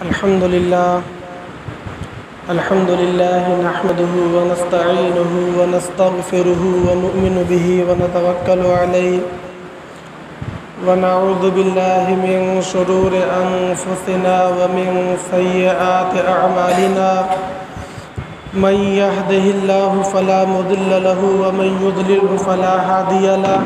الحمد لله نحمده ونستعينه ونستغفره ونؤمن به ونتوكل عليه ونعوذ بالله من شرور أنفسنا ومن سيئات أعمالنا من يهده الله فلا مضل له ومن يضلله فلا هادي له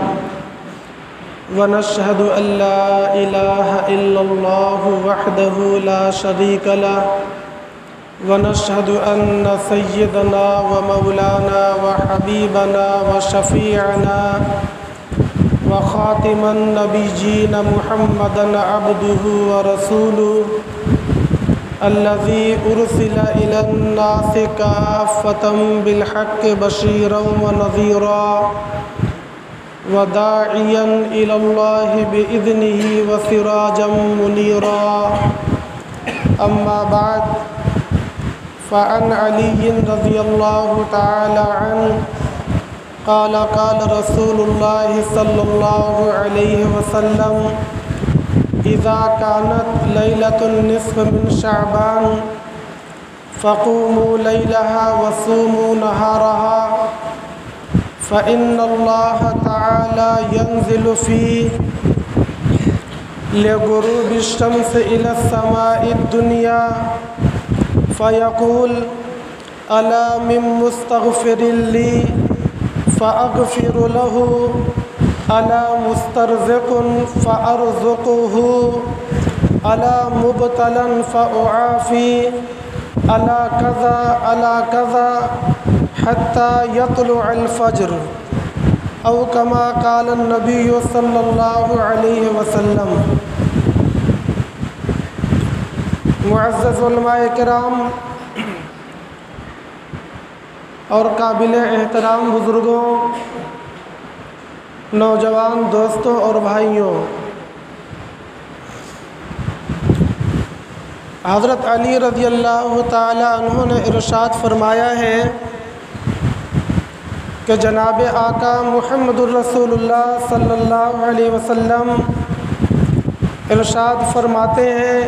ونشهد أن لا إله إلا الله وحده لا شريك له ونشهد أن سيدنا ومولانا وحبيبنا وشفيعنا وخاتم النبيين محمدا عبده ورسوله الذي أرسل إلى الناس كافة بالحق بشيرا ونذيرا وداعيا إلى الله بإذنه وسراجا منيرا أما بعد فعن علي رضي الله تعالى عنه قال رسول الله صلى الله عليه وسلم إذا كانت ليلة النصف من شعبان فقوموا ليلها وصوموا نهارها فإن الله تعالى ينزل فيه لغروب الشمس إلى السماء الدنيا فيقول ألا من مستغفر لي فأغفر له ألا مسترزق فأرزقه ألا مبتلا فأعافي ألا كذا حتى يطلع الفجر أو كما قال النبي صلی اللہ علیہ وسلم۔ معزز علماء کرام اور قابل احترام بزرگوں، نوجوان دوستوں اور بھائیوں، حضرت علی رضی اللہ تعالی عنہ نے ارشاد فرمایا ہے کہ جناب آقا محمد الرسول اللہ صلی اللہ علیہ وسلم ارشاد فرماتے ہیں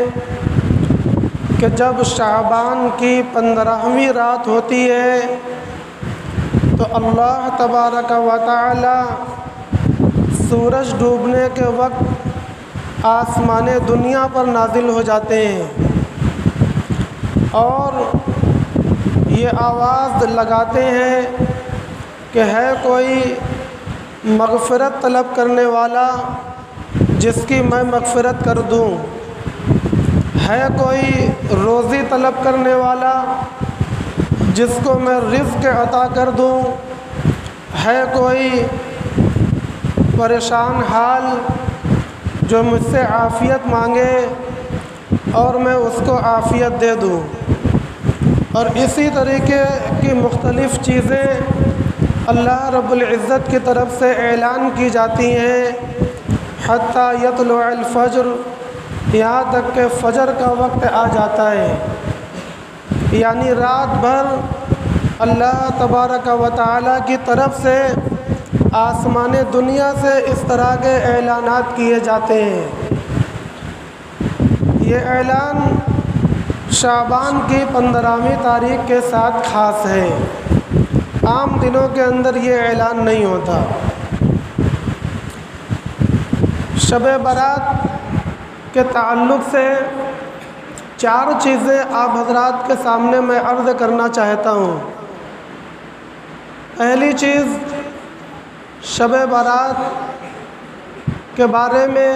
کہ جب شعبان کی 15ویں رات ہوتی ہے تو اللہ تبارک و تعالی سورج ڈوبنے کے وقت آسمان دنیا پر نازل ہو جاتے ہیں اور یہ آواز لگاتے ہیں کہ ہے کوئی مغفرت طلب کرنے والا جس کی میں مغفرت کر دوں، ہے کوئی روزی طلب کرنے والا جس کو میں رزق عطا کر دوں، ہے کوئی پریشان حال جو مجھ سے عافیت مانگے اور میں اس کو عافیت دے دوں۔ اور اسی طریقے کی مختلف چیزیں اللہ رب العزت کی طرف سے اعلان کی جاتی ہیں حتیٰ یطلع الفجر، یہاں تک کہ فجر کا وقت آ جاتا ہے، یعنی رات بھر اللہ تبارک و تعالیٰ کی طرف سے آسمان دنیا سے اس طرح کے اعلانات کیے جاتے ہیں۔ یہ اعلان شعبان کی 15ویں تاریخ کے ساتھ خاص ہے، عام دنوں کے اندر یہ اعلان نہیں ہوتا۔ شب برات کے تعلق سے 4 چیزیں آپ حضرات کے سامنے میں عرض کرنا چاہتا ہوں۔ پہلی چیز، شب برات کے بارے میں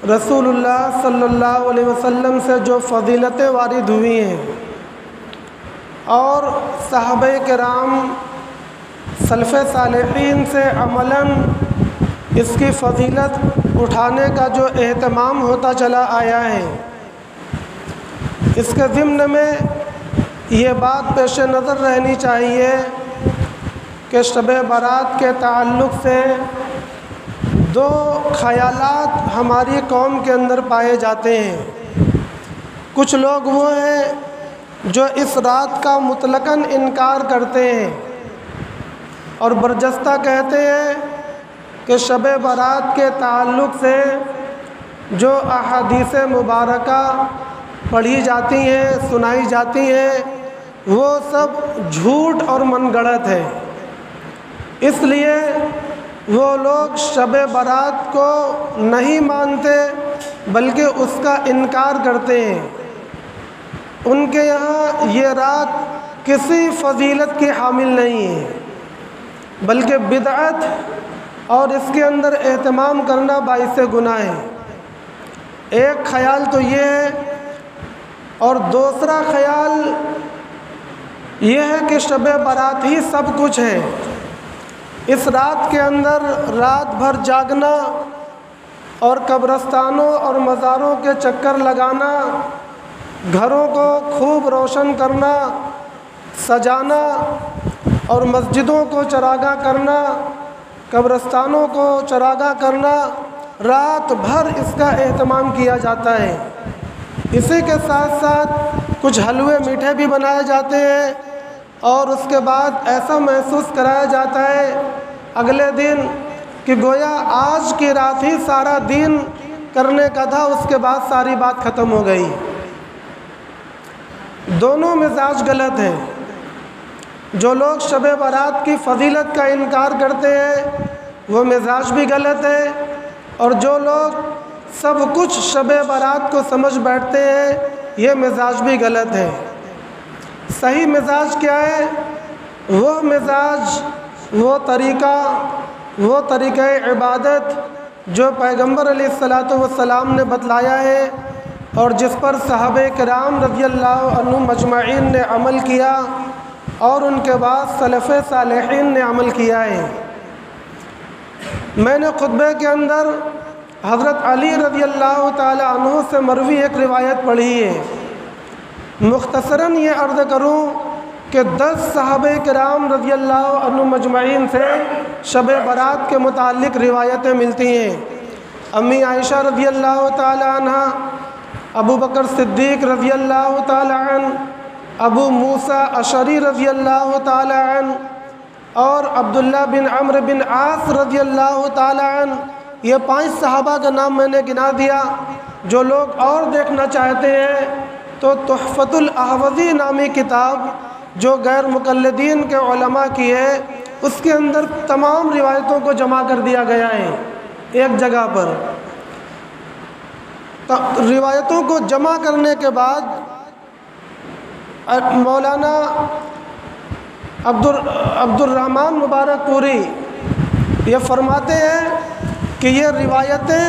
رسول اللہ صلی اللہ علیہ وسلم سے جو فضیلتیں وارد ہوئی ہیں اور صحابہ کرام سلف صالحین سے عملاً اس کی فضیلت اٹھانے کا جو اہتمام ہوتا چلا آیا ہے، اس کے ضمن میں یہ بات پیش نظر رہنی چاہیے کہ شب برات کے تعلق سے 2 خیالات ہماری قوم کے اندر پائے جاتے ہیں۔ کچھ لوگ وہ ہیں جو اس رات کا مطلقاً انکار کرتے ہیں اور برجستہ کہتے ہیں کہ شب برات کے تعلق سے جو احادیث مبارکہ پڑھی جاتی ہیں، سنائی جاتی ہیں، وہ سب جھوٹ اور من گڑت ہے۔ اس لیے وہ لوگ شب برات کو نہیں مانتے بلکہ اس کا انکار کرتے ہیں۔ ان کے یہاں یہ رات کسی فضیلت کی حامل نہیں ہے بلکہ بدعت اور اس کے اندر اہتمام کرنا باعث گناہ ہے۔ ایک خیال تو یہ ہے، اور دوسرا خیال یہ ہے کہ شب برات ہی سب کچھ ہے۔ اس رات کے اندر رات بھر جاگنا اور قبرستانوں اور مزاروں کے چکر لگانا، گھروں کو خوب روشن کرنا، سجانا اور مسجدوں کو چراغاں کرنا، قبرستانوں کو چراغاں کرنا، رات بھر اس کا اہتمام کیا جاتا ہے۔ اسی کے ساتھ ساتھ کچھ حلوے میٹھے بھی بنائے جاتے ہیں، اور اس کے بعد ایسا محسوس کرایا جاتا ہے اگلے دن کہ گویا آج کی رات ہی سارا دن کرنے کا تھا، اس کے بعد ساری بات ختم ہو گئی۔ دونوں مزاج غلط ہیں۔ جو لوگ شب برات کی فضیلت کا انکار کرتے ہیں وہ مزاج بھی غلط ہے، اور جو لوگ سب کچھ شب برات کو سمجھ بیٹھتے ہیں یہ مزاج بھی غلط ہے۔ صحیح مزاج کیا ہے؟ وہ مزاج، وہ طریقہ عبادت جو پیغمبر علیہ الصلاۃ والسلام نے بتلایا ہے اور جس پر صحابہ کرام رضی اللہ عنہم مجمعین نے عمل کیا، اور ان کے بعد سلف صالحین نے عمل کیا ہے۔ میں نے خطبے کے اندر حضرت علی رضی اللہ تعالی عنہ سے مروی ایک روایت پڑھی ہے۔ مختصراً یہ عرض کروں کہ 10 صحابہ کرام رضی اللہ عنہم مجمعین سے شب برات کے متعلق روایتیں ملتی ہیں۔ امی عائشہ رضی اللہ تعالی عنہ، ابو بکر صدیق رضی اللہ تعالی عنہ، ابو موسیٰ اشعری رضی اللہ تعالی عنہ، اور عبداللہ بن عمرو بن عاص رضی اللہ تعالی عنہ۔ یہ 5 صحابہ کا نام میں نے گنا دیا۔ جو لوگ اور دیکھنا چاہتے ہیں تو تحفۃ الاحوذی نامی کتاب جو غیر مقلدین کے علماء کی ہے، اس کے اندر تمام روایتوں کو جمع کر دیا گیا ہے ایک جگہ پر۔ روایتوں کو جمع کرنے کے بعد مولانا عبد الرحمن مبارک پوری یہ فرماتے ہیں کہ یہ روایتیں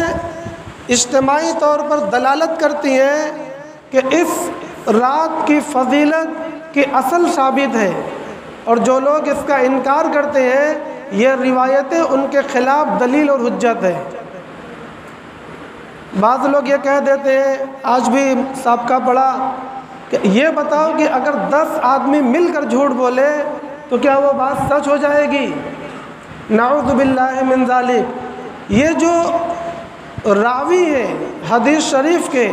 اجتماعی طور پر دلالت کرتی ہیں کہ اس رات کی فضیلت کی اصل ثابت ہے، اور جو لوگ اس کا انکار کرتے ہیں یہ روایتیں ان کے خلاف دلیل اور حجت ہے۔ بعض لوگ یہ کہہ دیتے ہیں، آج بھی سابقہ پڑھا، کہ یہ بتاؤ کہ اگر 10 آدمی مل کر جھوٹ بولے تو کیا وہ بات سچ ہو جائے گی؟ نعوذ باللہ من ذالک۔ یہ جو راوی ہیں حدیث شریف کے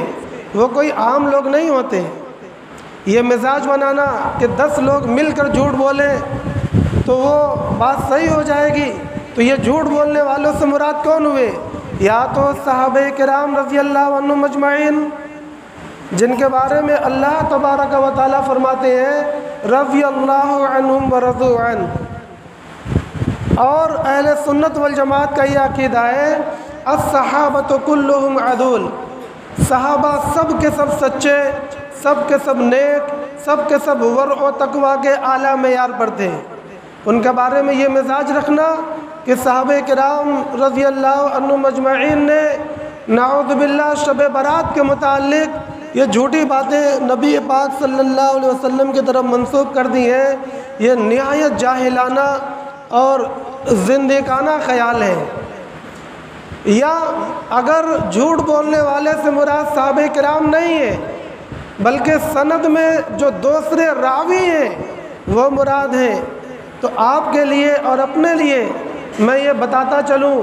وہ کوئی عام لوگ نہیں ہوتے۔ یہ مزاج بنانا کہ 10 لوگ مل کر جھوٹ بولیں تو وہ بات صحیح ہو جائے گی، تو یہ جھوٹ بولنے والوں سے مراد کون ہوئے؟ یا تو صحابہ کرام رضی اللہ عنہم مجمعین، جن کے بارے میں اللہ تبارک و تعالیٰ فرماتے ہیں رضی اللہ عنہم ورضوا عنہ، اور اہل سنت والجماعت کا یہ عقیدہ ہے الصحابۃ کلہم عدول، صحابہ سب کے سب سچے، سب کے سب نیک، سب کے سب ورع و تقویٰ کے اعلیٰ معیار پر تھے۔ ان کے بارے میں یہ مزاج رکھنا کہ صحابہ کرام رضی اللہ عنہم مجمعین نے نعوذ باللہ شب برات کے متعلق یہ جھوٹی باتیں نبی پاک صلی اللہ علیہ وسلم کی طرف منسوب کر دی ہیں، یہ نہایت جاہلانہ اور زندیقانہ خیال ہے۔ یا اگر جھوٹ بولنے والے سے مراد صحابہ کرام نہیں ہے بلکہ سند میں جو دوسرے راوی ہیں وہ مراد ہیں، تو آپ کے لیے اور اپنے لیے میں یہ بتاتا چلوں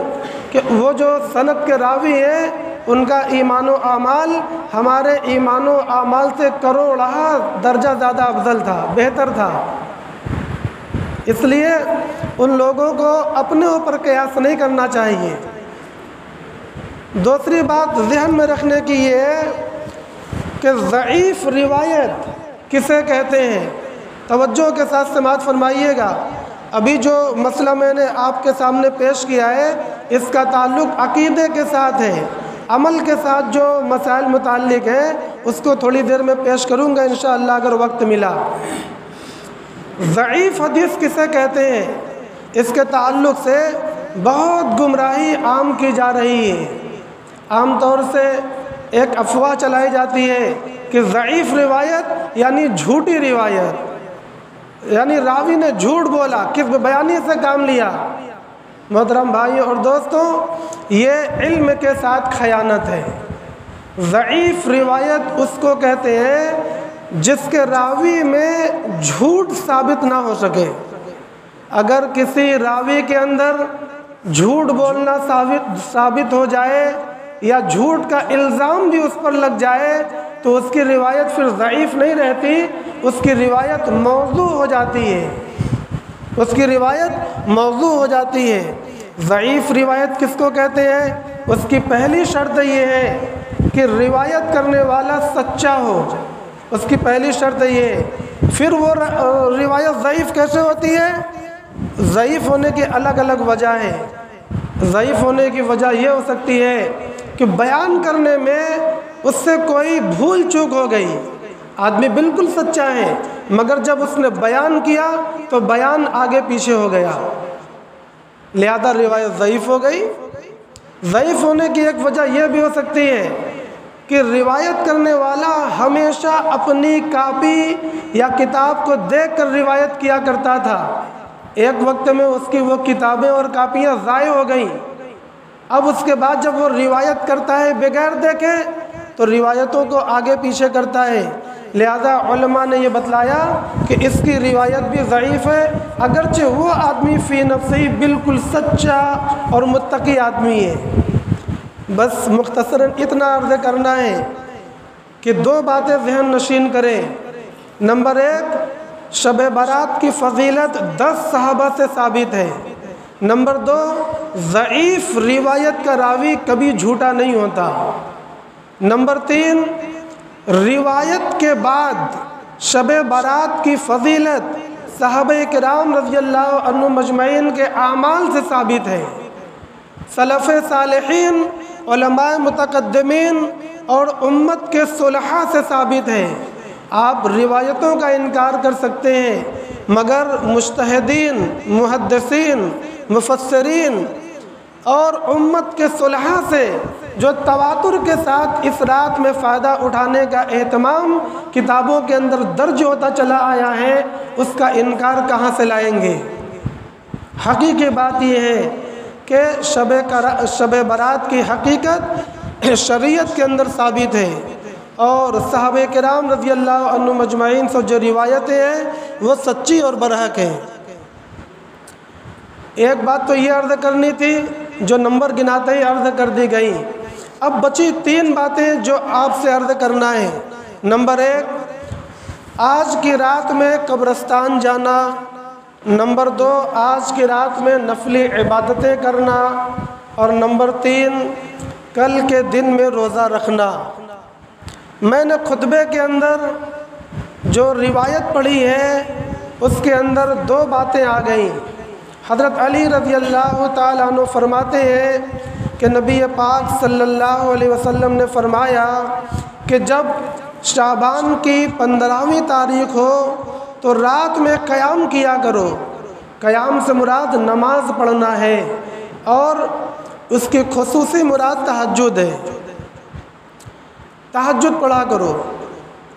کہ وہ جو سند کے راوی ہیں ان کا ایمان و اعمال ہمارے ایمان و اعمال سے کروڑہ درجہ زیادہ افضل تھا، بہتر تھا۔ اس لیے ان لوگوں کو اپنے اوپر قیاس نہیں کرنا چاہیے۔ دوسری بات ذہن میں رکھنے کی یہ ہے کہ ضعیف روایت کسے کہتے ہیں؟ توجہ کے ساتھ سماعت فرمائیے گا۔ ابھی جو مسئلہ میں نے آپ کے سامنے پیش کیا ہے اس کا تعلق عقیدے کے ساتھ ہے، عمل کے ساتھ جو مسائل متعلق ہیں اس کو تھوڑی دیر میں پیش کروں گا انشاءاللہ اگر وقت ملا۔ ضعیف حدیث کسے کہتے ہیں؟ اس کے تعلق سے بہت گمراہی عام کی جا رہی ہے۔ عام طور سے ایک افواہ چلائی جاتی ہے کہ ضعیف روایت یعنی جھوٹی روایت، یعنی راوی نے جھوٹ بولا، کذب بیانی سے کام لیا۔ محترم بھائیوں اور دوستوں، یہ علم کے ساتھ خیانت ہے۔ ضعیف روایت اس کو کہتے ہیں جس کے راوی میں جھوٹ ثابت نہ ہو سکے۔ اگر کسی راوی کے اندر جھوٹ بولنا ثابت ہو جائے یا جھوٹ کا الزام بھی اس پر لگ جائے تو اس کی روایت پھر ضعیف نہیں رہتی، اس کی روایت موضوع ہو جاتی ہے، اس کی روایت موضوع ہو جاتی ہے۔ ضعیف روایت کس کو کہتے ہیں؟ اس کی پہلی شرط یہ ہے کہ روایت کرنے والا سچا ہو، اس کی پہلی شرط یہ ہے۔ پھر وہ روایت ضعیف کیسے ہوتی ہے؟ ضعیف ہونے کی الگ الگ وجہ ہے۔ ضعیف ہونے کی وجہ یہ ہو سکتی ہے کہ بیان کرنے میں اس سے کوئی بھول چوک ہو گئی، آدمی بالکل سچا ہے مگر جب اس نے بیان کیا تو بیان آگے پیچھے ہو گیا، لہذا روایت ضعیف ہو گئی۔ ضعیف ہونے کی ایک وجہ یہ بھی ہو سکتی ہے کہ روایت کرنے والا ہمیشہ اپنی کاپی یا کتاب کو دیکھ کر روایت کیا کرتا تھا، ایک وقت میں اس کی وہ کتابیں اور کاپیاں ضائع ہو گئیں، اب اس کے بعد جب وہ روایت کرتا ہے بغیر دیکھے تو روایتوں کو آگے پیچھے کرتا ہے، لہذا علماء نے یہ بتلایا کہ اس کی روایت بھی ضعیف ہے، اگرچہ وہ آدمی فی نفسی بالکل سچا اور متقی آدمی ہے۔ بس مختصراً اتنا عرض کرنا ہے کہ دو باتیں ذہن نشین کریں۔ نمبر ایک، شب برات کی فضیلت 10 صحابہ سے ثابت ہے۔ نمبر دو، ضعیف روایت کا راوی کبھی جھوٹا نہیں ہوتا۔ نمبر تین، روایت کے بعد شب برات کی فضیلت صحابہ کرام رضی اللہ عنہ مجمعین کے اعمال سے ثابت ہے۔ سلف صالحین، علماء متقدمین اور امت کے صلحاء سے ثابت ہے۔ آپ روایتوں کا انکار کر سکتے ہیں مگر مجتہدین، محدثین، مفسرین اور امت کے صلحاء سے جو تواتر کے ساتھ اس رات میں فائدہ اٹھانے کا اہتمام کتابوں کے اندر درج ہوتا چلا آیا ہے، اس کا انکار کہاں سے لائیں گے؟ حقیقی بات یہ ہے کہ شب برات کی حقیقت شریعت کے اندر ثابت ہے اور صحابہ کرام رضی اللہ عنہ مجمعین سے جو روایتیں ہیں وہ سچی اور برحق ہیں۔ ایک بات تو یہ عرض کرنی تھی جو نمبر گناتے ہی عرض کر دی گئی، اب بچی 3 باتیں جو آپ سے عرض کرنا ہے۔ نمبر 1، آج کی رات میں قبرستان جانا۔ نمبر 2، آج کی رات میں نفلی عبادتیں کرنا۔ اور نمبر 3، کل کے دن میں روزہ رکھنا۔ میں نے خطبے کے اندر جو روایت پڑھی ہے اس کے اندر 2 باتیں آ گئیں۔ حضرت علی رضی اللہ تعالیٰ عنہ فرماتے ہیں کہ نبی پاک صلی اللہ علیہ وسلم نے فرمایا کہ جب شعبان کی 15ویں تاریخ ہو تو رات میں قیام کیا کرو۔ قیام سے مراد نماز پڑھنا ہے اور اس کی خصوصی مراد تہجد ہے، تہجد پڑھا کرو۔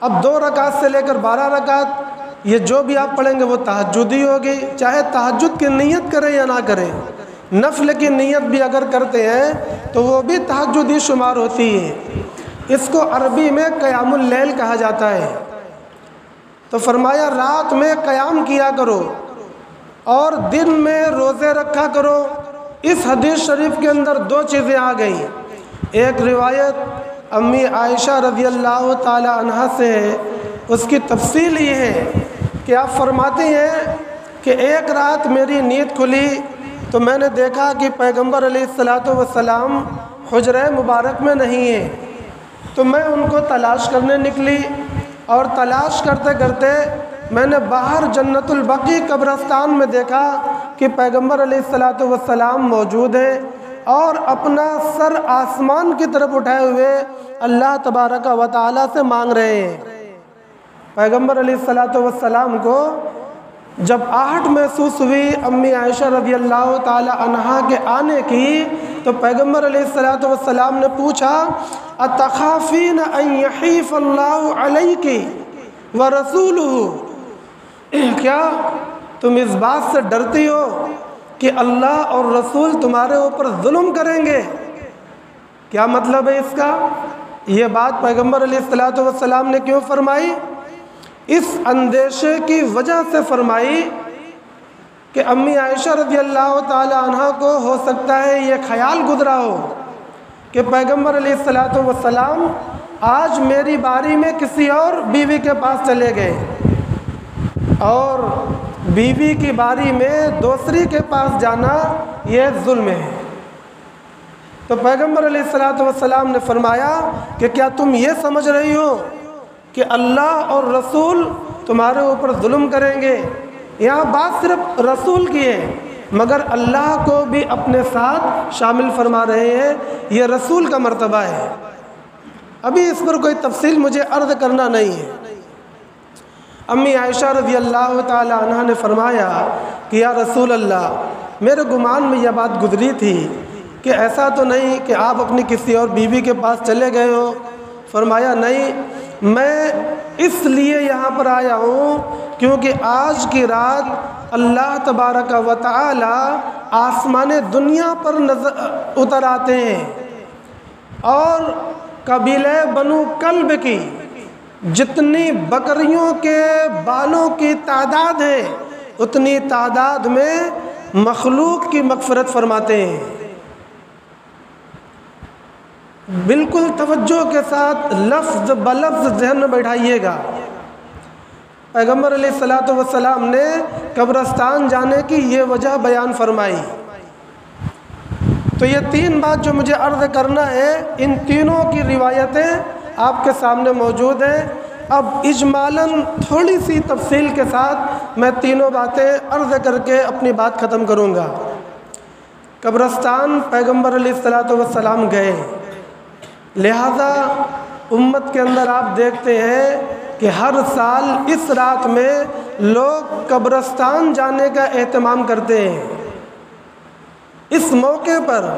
اب 2 رکعت سے لے کر 12 رکعت یہ جو بھی آپ پڑھیں گے وہ تہجد ہی ہوگی، چاہے تہجد کی نیت کریں یا نہ کریں۔ نفل کی نیت بھی اگر کرتے ہیں تو وہ بھی تہجد ہی شمار ہوتی ہے، اس کو عربی میں قیام اللیل کہا جاتا ہے۔ تو فرمایا رات میں قیام کیا کرو اور دن میں روزے رکھا کرو۔ اس حدیث شریف کے اندر 2 چیزیں آ گئیں۔ ایک روایت امی عائشہ رضی اللہ تعالی عنہا سے ہے، اس کی تفصیل یہ ہے کہ آپ فرماتے ہیں کہ ایک رات میری نیند کھلی تو میں نے دیکھا کہ پیغمبر علیہ الصلوۃ والسلام حجرہ مبارک میں نہیں ہیں، تو میں ان کو تلاش کرنے نکلی، اور تلاش کرتے کرتے میں نے باہر جنت البقیع قبرستان میں دیکھا کہ پیغمبر علیہ السلام موجود ہیں اور اپنا سر آسمان کی طرف اٹھائے ہوئے اللہ تبارک و تعالیٰ سے مانگ رہے ہیں۔ پیغمبر علیہ السلام کو جب آہٹ محسوس ہوئی امی عائشہ رضی اللہ تعالی عنہا کے آنے کی، تو پیغمبر علیہ السلام نے پوچھا اتخافین ان یحیف اللہ علیک ورسولہ، کیا تم اس بات سے ڈرتی ہو کہ اللہ اور رسول تمہارے اوپر ظلم کریں گے؟ کیا مطلب ہے اس کا؟ یہ بات پیغمبر علیہ السلام نے کیوں فرمائی؟ اس اندیشے کی وجہ سے فرمائی کہ امی عائشہ رضی اللہ تعالی عنہ کو ہو سکتا ہے یہ خیال گزرا ہو کہ پیغمبر علیہ السلام آج میری باری میں کسی اور بیوی کے پاس چلے گئے، اور بیوی کی باری میں دوسری کے پاس جانا یہ ظلم ہے۔ تو پیغمبر علیہ السلام نے فرمایا کہ کیا تم یہ سمجھ رہی ہو کہ اللہ اور رسول تمہارے اوپر ظلم کریں گے؟ یہاں بات صرف رسول کی ہے، مگر اللہ کو بھی اپنے ساتھ شامل فرما رہے ہیں، یہ رسول کا مرتبہ ہے۔ ابھی اس پر کوئی تفصیل مجھے عرض کرنا نہیں ہے۔ امی عائشہ رضی اللہ تعالی عنہ نے فرمایا کہ یا رسول اللہ، میرے گمان میں یہ بات گزری تھی کہ ایسا تو نہیں کہ آپ اپنی کسی اور بیوی کے پاس چلے گئے ہو؟ فرمایا نہیں، میں اس لیے یہاں پر آیا ہوں کیونکہ آج کی رات اللہ تبارک و تعالی آسمان دنیا پر اتر آتے ہیں، اور قبیلہ بنو کلب کی جتنی بکریوں کے بالوں کی تعداد ہے اتنی تعداد میں مخلوق کی مغفرت فرماتے ہیں۔ بالکل توجہ کے ساتھ لفظ بلفظ ذہن میں بیٹھائیے گا۔ پیغمبر علیہ السلام نے قبرستان جانے کی یہ وجہ بیان فرمائی۔ تو یہ تین بات جو مجھے عرض کرنا ہے، ان تینوں کی روایتیں آپ کے سامنے موجود ہیں۔ اب اجمالاً تھوڑی سی تفصیل کے ساتھ میں تینوں باتیں عرض کر کے اپنی بات ختم کروں گا۔ قبرستان پیغمبر علیہ السلام گئے، لہذا امت کے اندر آپ دیکھتے ہیں کہ ہر سال اس رات میں لوگ قبرستان جانے کا اہتمام کرتے ہیں۔ اس موقع پر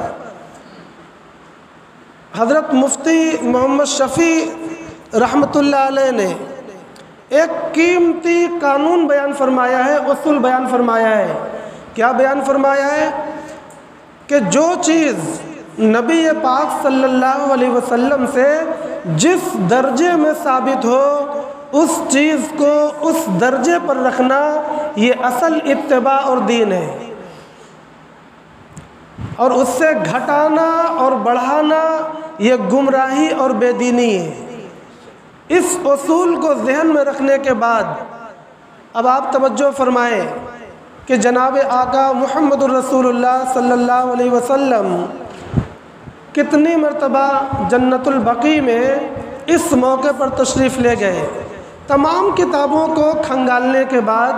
حضرت مفتی محمد شفیع رحمۃ اللہ علیہ نے ایک قیمتی قانون بیان فرمایا ہے، اصول بیان فرمایا ہے۔ کیا بیان فرمایا ہے؟ کہ جو چیز نبی پاک صلی اللہ علیہ وسلم سے جس درجے میں ثابت ہو اس چیز کو اس درجے پر رکھنا یہ اصل اتباع اور دین ہے، اور اس سے گھٹانا اور بڑھانا یہ گمراہی اور بے دینی ہے۔ اس اصول کو ذہن میں رکھنے کے بعد اب آپ توجہ فرمائیں کہ جناب آقا محمد الرسول اللہ صلی اللہ علیہ وسلم کتنی مرتبہ جنت البقیع میں اس موقع پر تشریف لے گئے۔ تمام کتابوں کو کھنگالنے کے بعد،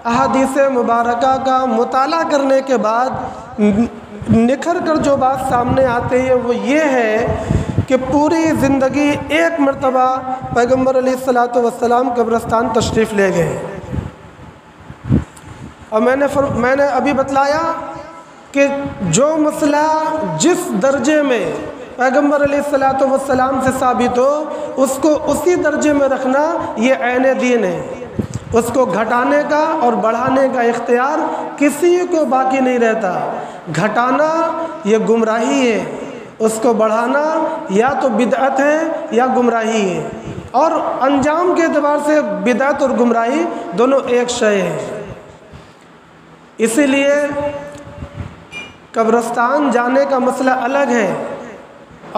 احادیث مبارکہ کا مطالعہ کرنے کے بعد نکھر کر جو بات سامنے آتے ہیں وہ یہ ہے کہ پوری زندگی ایک مرتبہ پیغمبر علیہ السلام قبرستان تشریف لے گئے۔ اور میں نے ابھی بتلایا کہ جو مسئلہ جس درجے میں پیغمبر علیہ السلام سے ثابت ہو اس کو اسی درجے میں رکھنا یہ عین دین ہے۔ اس کو گھٹانے کا اور بڑھانے کا اختیار کسی کو باقی نہیں رہتا۔ گھٹانا یہ گمراہی ہے، اس کو بڑھانا یا تو بدعت ہے یا گمراہی ہے، اور انجام کے اعتبار سے بدعت اور گمراہی دونوں ایک شے ہے۔ اسی لیے قبرستان جانے کا مسئلہ الگ ہے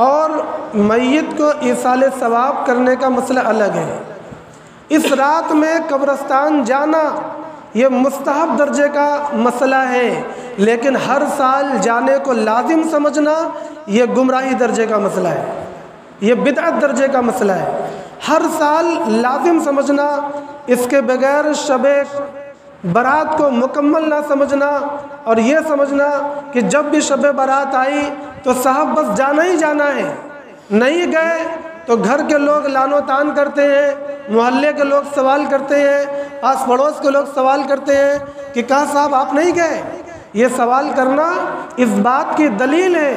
اور میت کو ایصال ثواب کرنے کا مسئلہ الگ ہے۔ اس رات میں قبرستان جانا یہ مستحب درجے کا مسئلہ ہے، لیکن ہر سال جانے کو لازم سمجھنا یہ گمراہی درجے کا مسئلہ ہے۔ یہ بدعت درجے کا مسئلہ ہے۔ ہر سال لازم سمجھنا، اس کے بغیر شب برات کو مکمل نہ سمجھنا، اور یہ سمجھنا کہ جب بھی شب برات آئی تو صاحب بس جانا ہی جانا ہے، نہیں گئے تو گھر کے لوگ لان و تان کرتے ہیں، محلے کے لوگ سوال کرتے ہیں، آس پڑوس کے لوگ سوال کرتے ہیں کہ کہاں صاحب آپ نہیں گئے۔ یہ سوال کرنا اس بات کی دلیل ہے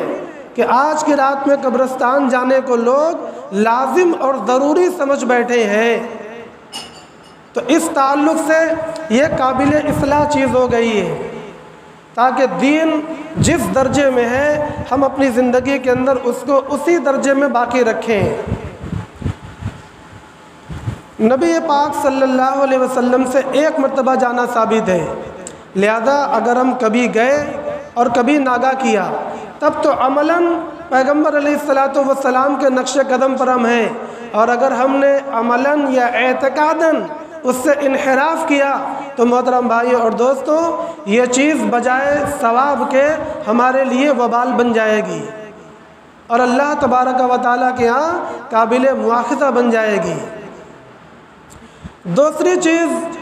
کہ آج کی رات میں قبرستان جانے کو لوگ لازم اور ضروری سمجھ بیٹھے ہیں۔ تو اس تعلق سے یہ قابل اصلاح چیز ہو گئی ہے، تاکہ دین جس درجے میں ہے ہم اپنی زندگی کے اندر اس کو اسی درجے میں باقی رکھیں۔ نبی پاک صلی اللہ علیہ وسلم سے ایک مرتبہ جانا ثابت ہے، لہذا اگر ہم کبھی گئے اور کبھی ناگا کیا تب تو عملاً پیغمبر علیہ الصلاۃ والسلام کے نقش قدم پر ہم ہیں، اور اگر ہم نے عملاً یا اعتقاداً اس سے انحراف کیا تو محترم بھائیو اور دوستوں، یہ چیز بجائے ثواب کے ہمارے لیے وبال بن جائے گی، اور اللہ تبارک و تعالیٰ کے ہاں قابل مواخذہ بن جائے گی۔ دوسری چیز،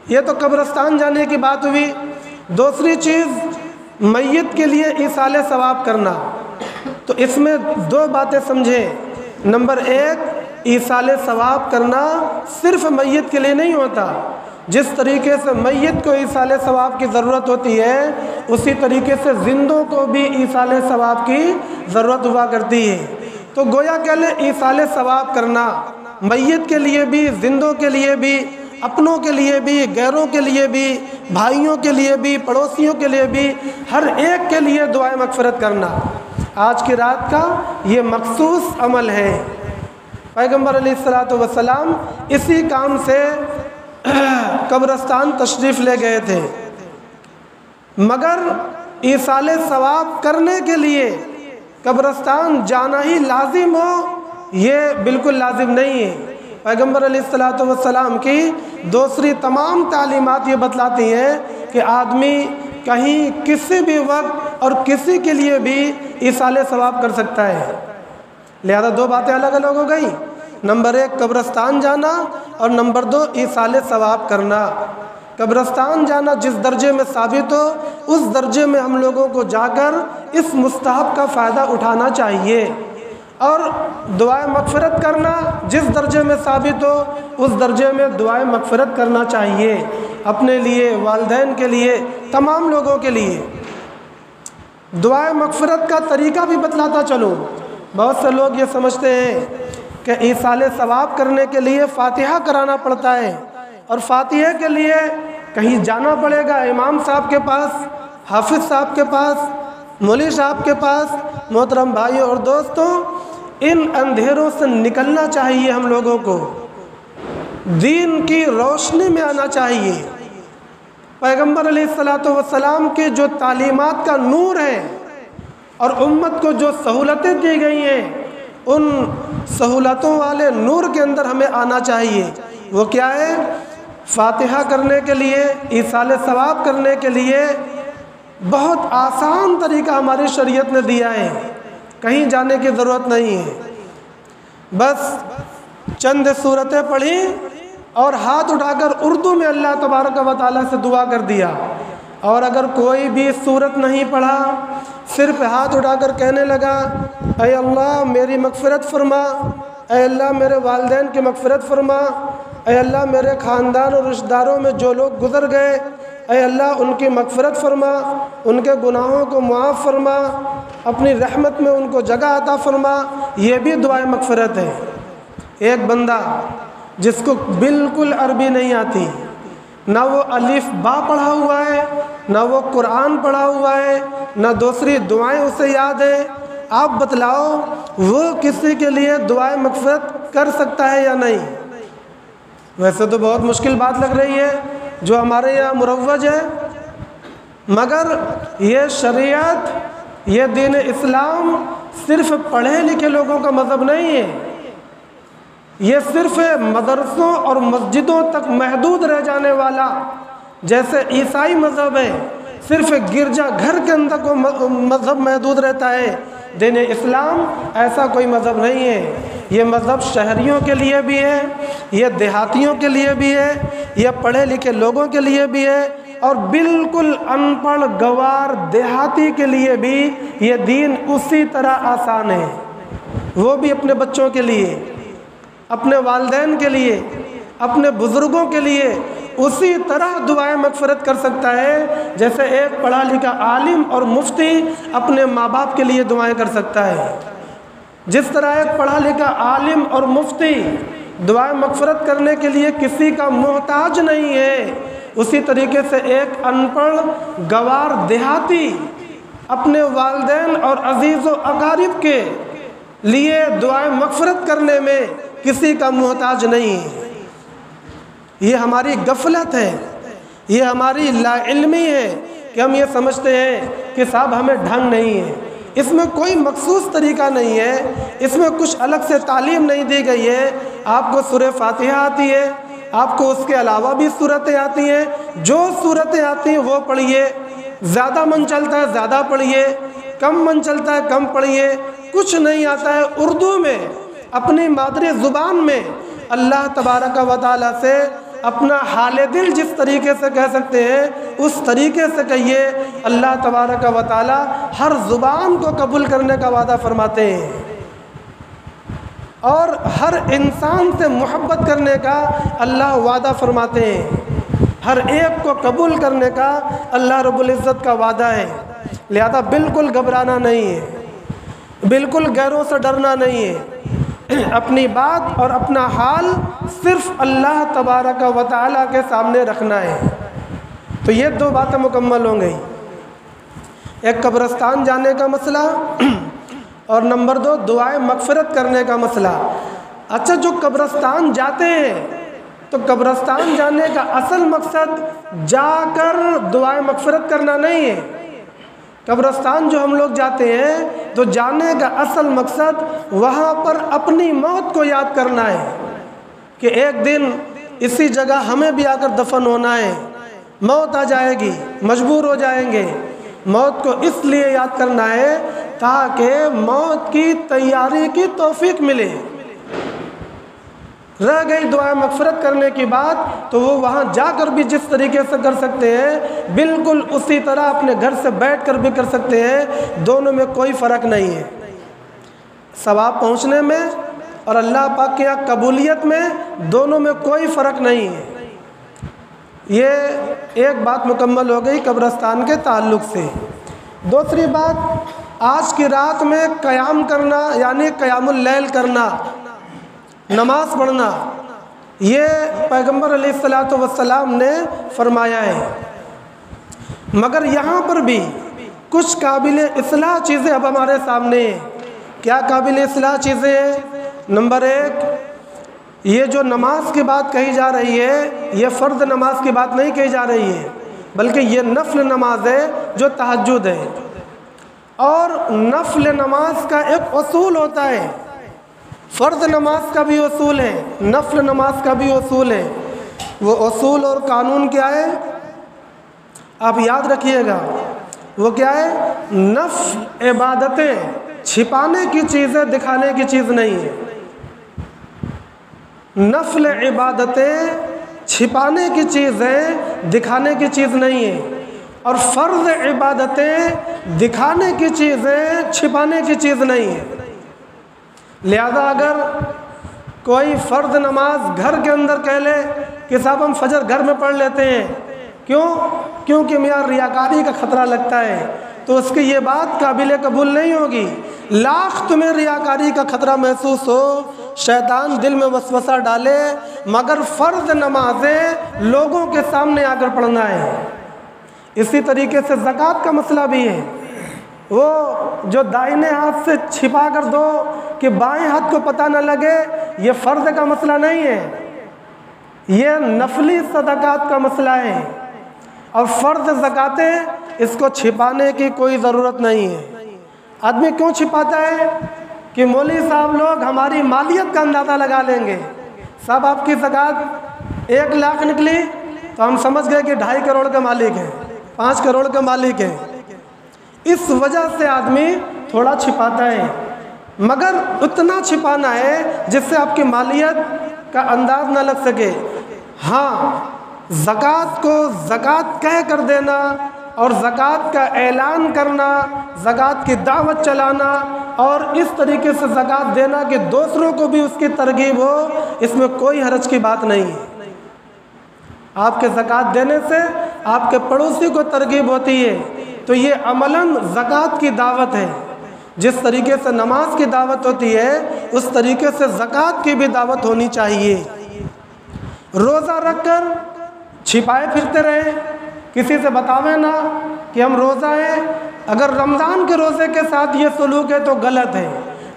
یہ تو قبرستان جانے کی بات ہوئی، دوسری چیز میت کے لیے ایصال ثواب کرنا۔ تو اس میں دو باتیں سمجھیں۔ نمبر ایک، ایصال ثواب کرنا صرف میت کے لیے نہیں ہوتا، جس طریقے سے میت کو ایصال ثواب کی ضرورت ہوتی ہے اسی طریقے سے زندوں کو بھی ایصال ثواب کی ضرورت ہوا کرتی ہے۔ تو گویا کہ ایصال ثواب کرنا میت کے لیے بھی، زندوں کے لیے بھی، اپنوں کے لیے بھی، غیروں کے لیے بھی، بھائیوں کے لیے بھی، پڑوسیوں کے لیے بھی، ہر ایک کے لیے دعائیں مغفرت کرنا آج کی رات کا یہ مخصوص عمل ہے۔ پیغمبر علیہ الصلاۃ والسلام اسی کام سے قبرستان تشریف لے گئے تھے، مگر ایصال ثواب کرنے کے لیے قبرستان جانا ہی لازم ہو، یہ بالکل لازم نہیں ہے۔ پیغمبر علیہ الصلاۃ والسلام کی دوسری تمام تعلیمات یہ بتلاتی ہیں کہ آدمی کہیں کسی بھی وقت اور کسی کے لیے بھی ایصال ثواب کر سکتا ہے۔ لہذا دو باتیں الگ الگ ہو گئی، نمبر ایک قبرستان جانا، اور نمبر دو ایصال ثواب کرنا۔ قبرستان جانا جس درجے میں ثابت ہو اس درجے میں ہم لوگوں کو جا کر اس مستحب کا فائدہ اٹھانا چاہیے، اور دعائیں مغفرت کرنا جس درجے میں ثابت ہو اس درجے میں دعائیں مغفرت کرنا چاہیے، اپنے لیے، والدین کے لیے، تمام لوگوں کے لیے۔ دعائیں مغفرت کا طریقہ بھی بتلاتا چلوں۔ بہت سے لوگ یہ سمجھتے ہیں کہ ایصال ثواب کرنے کے لیے فاتحہ کرانا پڑتا ہے، اور فاتحہ کے لیے کہیں جانا پڑے گا امام صاحب کے پاس، حافظ صاحب کے پاس، مولوی صاحب کے پاس۔ محترم بھائیوں اور دوستوں، ان اندھیروں سے نکلنا چاہیے، ہم لوگوں کو دین کی روشنی میں آنا چاہیے۔ پیغمبر علیہ الصلاۃ والسلام کے جو تعلیمات کا نور ہے اور امت کو جو سہولتیں دی گئی ہیں، ان سہولتوں والے نور کے اندر ہمیں آنا چاہیے۔ وہ کیا ہے؟ فاتحہ کرنے کے لیے، ایصال ثواب کرنے کے لیے بہت آسان طریقہ ہماری شریعت نے دیا ہے، کہیں جانے کی ضرورت نہیں ہے، بس چند صورتیں پڑھی اور ہاتھ اٹھا کر اردو میں اللہ تبارک و تعالیٰ سے دعا کر دیا، اور اگر کوئی بھی صورت نہیں پڑھا، صرف ہاتھ اٹھا کر کہنے لگا اے اللہ میری مغفرت فرما، اے اللہ میرے والدین کی مغفرت فرما، اے اللہ میرے خاندان اور رشتہ داروں میں جو لوگ گزر گئے اے اللہ ان کی مغفرت فرما، ان کے گناہوں کو معاف فرما، اپنی رحمت میں ان کو جگہ عطا فرما، یہ بھی دعائیں مغفرت ہے۔ ایک بندہ جس کو بالکل عربی نہیں آتی، نہ وہ الف با پڑھا ہوا ہے، نہ وہ قرآن پڑھا ہوا ہے، نہ دوسری دعائیں اسے یاد ہیں، آپ بتلاؤ وہ کسی کے لیے دعائیں مغفرت کر سکتا ہے یا نہیں؟ ویسے تو بہت مشکل بات لگ رہی ہے جو ہمارے یہاں مروج ہے، مگر یہ شریعت، یہ دین اسلام صرف پڑھے لکھے لوگوں کا مذہب نہیں ہے، یہ صرف مدرسوں اور مسجدوں تک محدود رہ جانے والا، جیسے عیسائی مذہب ہے صرف گرجا گھر کے اندر کو مذہب محدود رہتا ہے، دین اسلام ایسا کوئی مذہب نہیں ہے۔ یہ مذہب شہریوں کے لیے بھی ہے، یہ دیہاتیوں کے لیے بھی ہے، یہ پڑھے لکھے لوگوں کے لیے بھی ہے، اور بالکل ان پڑھ گوار دیہاتی کے لیے بھی یہ دین اسی طرح آسان ہے۔ وہ بھی اپنے بچوں کے لیے، اپنے والدین کے لیے، اپنے بزرگوں کے لیے اسی طرح دعائیں مغفرت کر سکتا ہے جیسے ایک پڑھا لکھا عالم اور مفتی اپنے ماں باپ کے لیے دعائیں کر سکتا ہے۔ جس طرح ایک پڑھا لکھا عالم اور مفتی دعائیں مغفرت کرنے کے لیے کسی کا محتاج نہیں ہے، اسی طریقے سے ایک ان پڑھ گوار دیہاتی اپنے والدین اور عزیز و اقارب کے لیے دعائیں مغفرت کرنے میں کسی کا محتاج نہیں ہے۔ یہ ہماری غفلت ہے، یہ ہماری لا علمی ہے کہ ہم یہ سمجھتے ہیں کہ صاحب ہمیں ڈھنگ نہیں ہے، اس میں کوئی مخصوص طریقہ نہیں ہے، اس میں کچھ الگ سے تعلیم نہیں دی گئی ہے۔ آپ کو سورہ فاتحہ آتی ہے، آپ کو اس کے علاوہ بھی صورتیں آتی ہیں، جو صورتیں آتی ہیں وہ پڑھیے، زیادہ من چلتا ہے زیادہ پڑھیے، کم من چلتا ہے کم پڑھیے، کچھ نہیں آتا ہے اردو میں اپنی مادری زبان میں اللہ تبارک و تعالیٰ سے اپنا حال دل جس طریقے سے کہہ سکتے ہیں اس طریقے سے کہیے۔ اللہ تبارک و تعالیٰ ہر زبان کو قبول کرنے کا وعدہ فرماتے ہیں اور ہر انسان سے محبت کرنے کا اللہ وعدہ فرماتے ہیں، ہر ایک کو قبول کرنے کا اللہ رب العزت کا وعدہ ہے۔ لہذا بالکل گھبرانا نہیں ہے، بالکل غیروں سے ڈرنا نہیں ہے، اپنی بات اور اپنا حال صرف اللہ تبارک و تعالیٰ کے سامنے رکھنا ہے۔ تو یہ دو باتیں مکمل ہوں گئی، ایک قبرستان جانے کا مسئلہ اور نمبر 2 دعائیں مغفرت کرنے کا مسئلہ۔ اچھا، جو قبرستان جاتے ہیں تو قبرستان جانے کا اصل مقصد جا کر دعائیں مغفرت کرنا نہیں ہے۔ قبرستان جو ہم لوگ جاتے ہیں تو جانے کا اصل مقصد وہاں پر اپنی موت کو یاد کرنا ہے کہ ایک دن اسی جگہ ہمیں بھی آ کر دفن ہونا ہے، موت آ جائے گی، مجبور ہو جائیں گے۔ موت کو اس لیے یاد کرنا ہے تاکہ موت کی تیاری کی توفیق ملے۔ رہ گئی دعائیں مغفرت کرنے کی بات تو وہ وہاں جا کر بھی جس طریقے سے کر سکتے ہیں بالکل اسی طرح اپنے گھر سے بیٹھ کر بھی کر سکتے ہیں، دونوں میں کوئی فرق نہیں ہے۔ ثواب پہنچنے میں اور اللہ پاک کے یہاں قبولیت میں دونوں میں کوئی فرق نہیں ہے۔ یہ ایک بات مکمل ہو گئی قبرستان کے تعلق سے۔ دوسری بات، آج کی رات میں قیام کرنا یعنی قیام اللیل کرنا، نماز پڑھنا، یہ پیغمبر علیہ الصلوۃ نے فرمایا ہے۔ مگر یہاں پر بھی کچھ قابل اصلاح چیزیں اب ہمارے سامنے ہیں۔ کیا قابل اصلاح چیزیں ہیں؟ نمبر 1، یہ جو نماز کی بات کہی جا رہی ہے یہ فرض نماز کی بات نہیں کہی جا رہی ہے، بلکہ یہ نفل نماز ہے جو تہجد ہے۔ اور نفل نماز کا ایک اصول ہوتا ہے، فرض نماز کا بھی اصول ہے، نفل نماز کا بھی اصول ہے۔ وہ اصول اور قانون کیا ہے آپ یاد رکھیے گا، وہ کیا ہے؟ نفل عبادتیں چھپانے کی چیزیں دکھانے کی چیز نہیں ہے۔ نفل عبادتیں چھپانے کی چیزیں دکھانے کی چیز نہیں ہے، اور فرض عبادتیں دکھانے کی چیزیں چھپانے کی چیز نہیں ہے۔ لہذا اگر کوئی فرض نماز گھر کے اندر کہہ لے کہ صاحب ہم فجر گھر میں پڑھ لیتے ہیں، کیونکہ میاں ریاکاری کا خطرہ لگتا ہے، تو اس کی یہ بات قابل قبول نہیں ہوگی۔ لاکھ تمہیں ریاکاری کا خطرہ محسوس ہو، شیطان دل میں وسوسہ ڈالے، مگر فرض نمازیں لوگوں کے سامنے آ کر پڑھنا ہے۔ اسی طریقے سے زکوٰۃ کا مسئلہ بھی ہے، وہ جو دائیں ہاتھ سے چھپا کر دو کہ بائیں ہاتھ کو پتہ نہ لگے، یہ فرض کا مسئلہ نہیں ہے، یہ نفلی صدقات کا مسئلہ ہے، اور فرض زکاتیں اس کو چھپانے کی کوئی ضرورت نہیں ہے۔ آدمی کیوں چھپاتا ہے کہ مولوی صاحب لوگ ہماری مالیت کا اندازہ لگا لیں گے، صاحب آپ کی زکوٰۃ 1 لاکھ نکلی تو ہم سمجھ گئے کہ 2.5 کروڑ کا مالک ہے، 5 کروڑ کا مالک ہے۔ اس وجہ سے آدمی تھوڑا چھپاتا ہے، مگر اتنا چھپانا ہے جس سے آپ کی مالیت کا انداز نہ لگ سکے۔ ہاں، زکوٰۃ کو زکوٰۃ کہہ کر دینا اور زکوٰۃ کا اعلان کرنا، زکوٰۃ کی دعوت چلانا اور اس طریقے سے زکوٰۃ دینا کہ دوسروں کو بھی اس کی ترغیب ہو، اس میں کوئی حرج کی بات نہیں ہے۔ آپ کے زکوٰۃ دینے سے آپ کے پڑوسی کو ترغیب ہوتی ہے، تو یہ عملاً زکوٰۃ کی دعوت ہے۔ جس طریقے سے نماز کی دعوت ہوتی ہے اس طریقے سے زکوٰۃ کی بھی دعوت ہونی چاہیے۔ روزہ رکھ کر چھپائے پھرتے رہے، کسی سے بتاوے نہ کہ ہم روزہ ہیں۔ اگر رمضان کے روزے کے ساتھ یہ سلوک ہے تو غلط ہے۔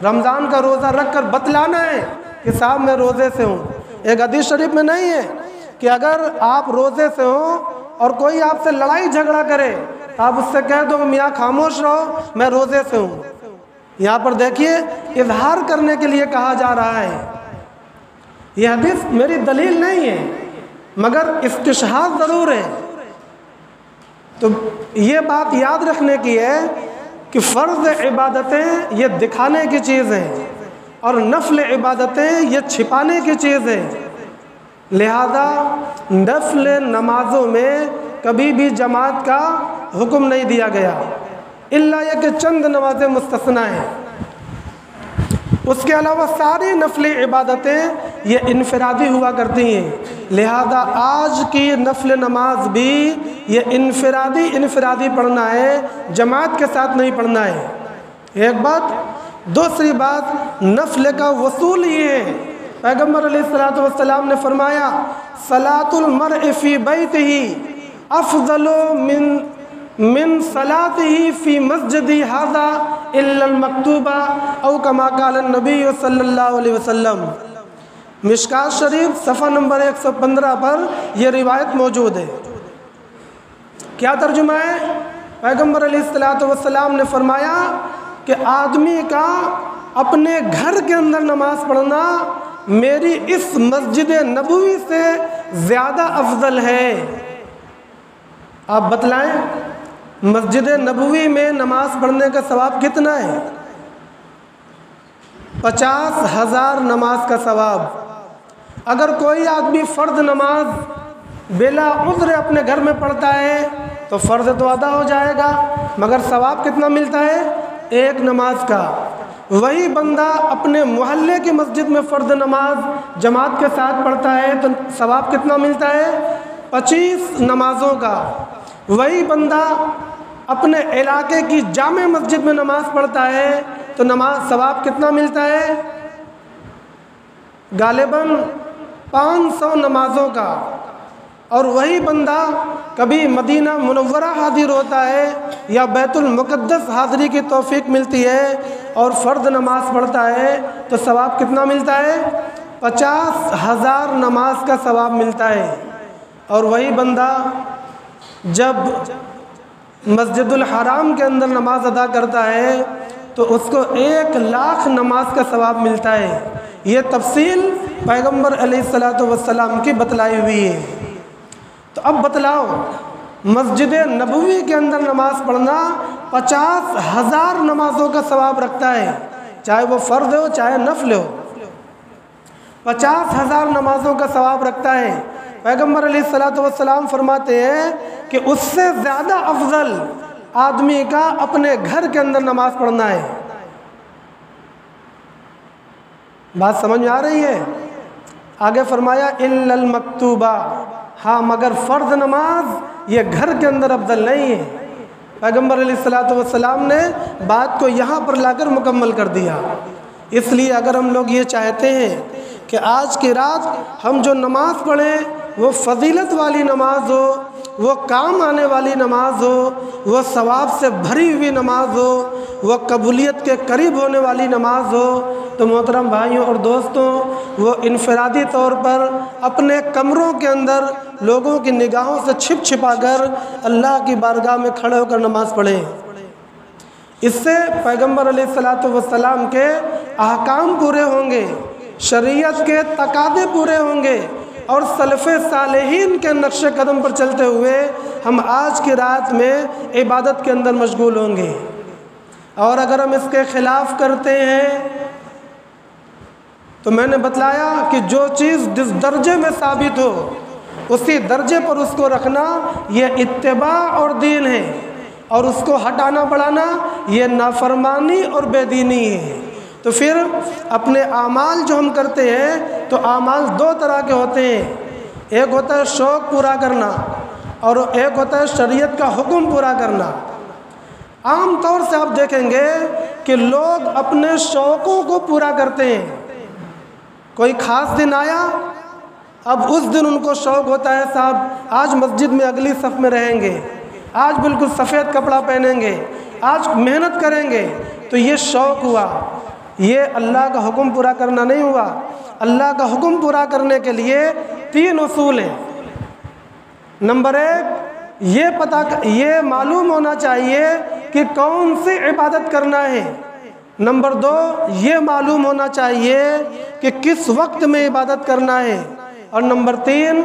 رمضان کا روزہ رکھ کر بتلانا ہے کہ صاحب میں روزے سے ہوں۔ ایک حدیث شریف میں نہیں ہے کہ اگر آپ روزے سے ہوں اور کوئی آپ سے لڑائی جھگڑا کرے تو آپ اس سے کہہ دو میاں خاموش رہو، میں روزے سے ہوں۔ یہاں پر دیکھیے اظہار کرنے کے لیے کہا جا رہا ہے۔ یہ حدیث میری دلیل نہیں ہے مگر استشہاد ضرور ہے۔ تو یہ بات یاد رکھنے کی ہے کہ فرض عبادتیں یہ دکھانے کی چیز ہیں اور نفل عبادتیں یہ چھپانے کی چیز ہے۔ لہذا نفل نمازوں میں کبھی بھی جماعت کا حکم نہیں دیا گیا، الا یہ کہ چند نمازیں مستثنیٰ ہیں۔ اس کے علاوہ ساری نفل عبادتیں یہ انفرادی ہوا کرتی ہیں، لہذا آج کی نفل نماز بھی یہ انفرادی پڑھنا ہے، جماعت کے ساتھ نہیں پڑھنا ہے۔ ایک بات۔ دوسری بات، نفل کا وصول یہ ہے، پیغمبر علیہ الصلوۃ والسلام نے فرمایا صلاۃ المرء فی بیتہ افضل من صلاته فی مسجدی ھذا الا المکتوبہ او کما قال النبی صلی اللہ علیہ وسلم۔ مشکوٰۃ شریف صفحہ نمبر 115 پر یہ روایت موجود ہے۔ کیا ترجمہ ہے؟ پیغمبر علیہ الصلوۃ والسلام نے فرمایا کہ آدمی کا اپنے گھر کے اندر نماز پڑھنا میری اس مسجد نبوی سے زیادہ افضل ہے۔ آپ بتلائیں مسجد نبوی میں نماز پڑھنے کا ثواب کتنا ہے؟ 50,000 نماز کا ثواب۔ اگر کوئی آدمی فرض نماز بلا عذر اپنے گھر میں پڑھتا ہے تو فرض تو ادا ہو جائے گا، مگر ثواب کتنا ملتا ہے؟ ایک نماز کا۔ وہی بندہ اپنے محلے کی مسجد میں فرض نماز جماعت کے ساتھ پڑھتا ہے تو ثواب کتنا ملتا ہے؟ 25 نمازوں کا۔ وہی بندہ اپنے علاقے کی جامع مسجد میں نماز پڑھتا ہے تو ثواب کتنا ملتا ہے؟ غالباً 500 نمازوں کا۔ اور وہی بندہ کبھی مدینہ منورہ حاضر ہوتا ہے یا بیت المقدس حاضری کی توفیق ملتی ہے اور فرض نماز پڑھتا ہے تو ثواب کتنا ملتا ہے؟ 50,000 نماز کا ثواب ملتا ہے۔ اور وہی بندہ جب مسجد الحرام کے اندر نماز ادا کرتا ہے تو اس کو 1,00,000 نماز کا ثواب ملتا ہے۔ یہ تفصیل پیغمبر علیہ الصلوۃ والسلام کی بتلائی ہوئی ہے۔ تو اب بتلاؤ، مسجد نبوی کے اندر نماز پڑھنا 50,000 نمازوں کا ثواب رکھتا ہے، چاہے وہ فرض ہو چاہے نفل ہو۔ 50,000 نمازوں کا ثواب رکھتا ہے۔ پیغمبر علیہ الصلوۃ والسلام فرماتے ہیں کہ اس سے زیادہ افضل آدمی کا اپنے گھر کے اندر نماز پڑھنا ہے۔ بات سمجھ میں آ رہی ہے؟ آگے فرمایا الا المکتوبہ، ہاں مگر فرض نماز یہ گھر کے اندر افضل نہیں ہے۔ پیغمبر علیہ الصلوۃ والسلام نے بات کو یہاں پر لا کر مکمل کر دیا۔ اس لیے اگر ہم لوگ یہ چاہتے ہیں کہ آج کی رات ہم جو نماز پڑھیں وہ فضیلت والی نماز ہو، وہ کام آنے والی نماز ہو، وہ ثواب سے بھری ہوئی نماز ہو، وہ قبولیت کے قریب ہونے والی نماز ہو، تو محترم بھائیوں اور دوستوں، وہ انفرادی طور پر اپنے کمروں کے اندر لوگوں کی نگاہوں سے چھپ چھپا کر اللہ کی بارگاہ میں کھڑے ہو کر نماز پڑھیں۔ اس سے پیغمبر علیہ الصلوۃ والسلام کے احکام پورے ہوں گے، شریعت کے تقاضے پورے ہوں گے، اور سلف صالحین کے نقش قدم پر چلتے ہوئے ہم آج کی رات میں عبادت کے اندر مشغول ہوں گے۔ اور اگر ہم اس کے خلاف کرتے ہیں تو میں نے بتلایا کہ جو چیز جس درجے میں ثابت ہو اسی درجے پر اس کو رکھنا یہ اتباع اور دین ہے، اور اس کو ہٹانا بڑھانا یہ نافرمانی اور بے دینی ہے۔ تو پھر اپنے اعمال جو ہم کرتے ہیں تو اعمال دو طرح کے ہوتے ہیں، ایک ہوتا ہے شوق پورا کرنا اور ایک ہوتا ہے شریعت کا حکم پورا کرنا۔ عام طور سے آپ دیکھیں گے کہ لوگ اپنے شوقوں کو پورا کرتے ہیں۔ کوئی خاص دن آیا، اب اس دن ان کو شوق ہوتا ہے صاحب آج مسجد میں اگلی صف میں رہیں گے، آج بالکل سفید کپڑا پہنیں گے، آج محنت کریں گے، تو یہ شوق ہوا۔ یہ اللہ کا حکم پورا کرنا نہیں ہوا۔ اللہ کا حکم پورا کرنے کے لیے 3 اصول ہیں۔ نمبر 1، یہ معلوم ہونا چاہیے کہ کون سی عبادت کرنا ہے۔ نمبر 2، یہ معلوم ہونا چاہیے کہ کس وقت میں عبادت کرنا ہے۔ اور نمبر 3،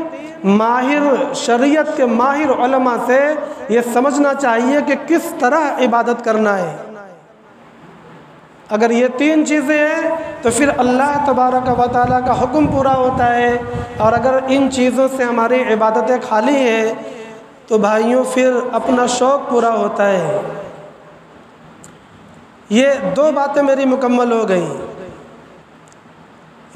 شریعت کے ماہر علماء سے یہ سمجھنا چاہیے کہ کس طرح عبادت کرنا ہے۔ اگر یہ 3 چیزیں ہیں تو پھر اللہ تبارک و تعالیٰ کا حکم پورا ہوتا ہے، اور اگر ان چیزوں سے ہماری عبادتیں خالی ہیں تو بھائیوں پھر اپنا شوق پورا ہوتا ہے۔ یہ 2 باتیں میری مکمل ہو گئیں۔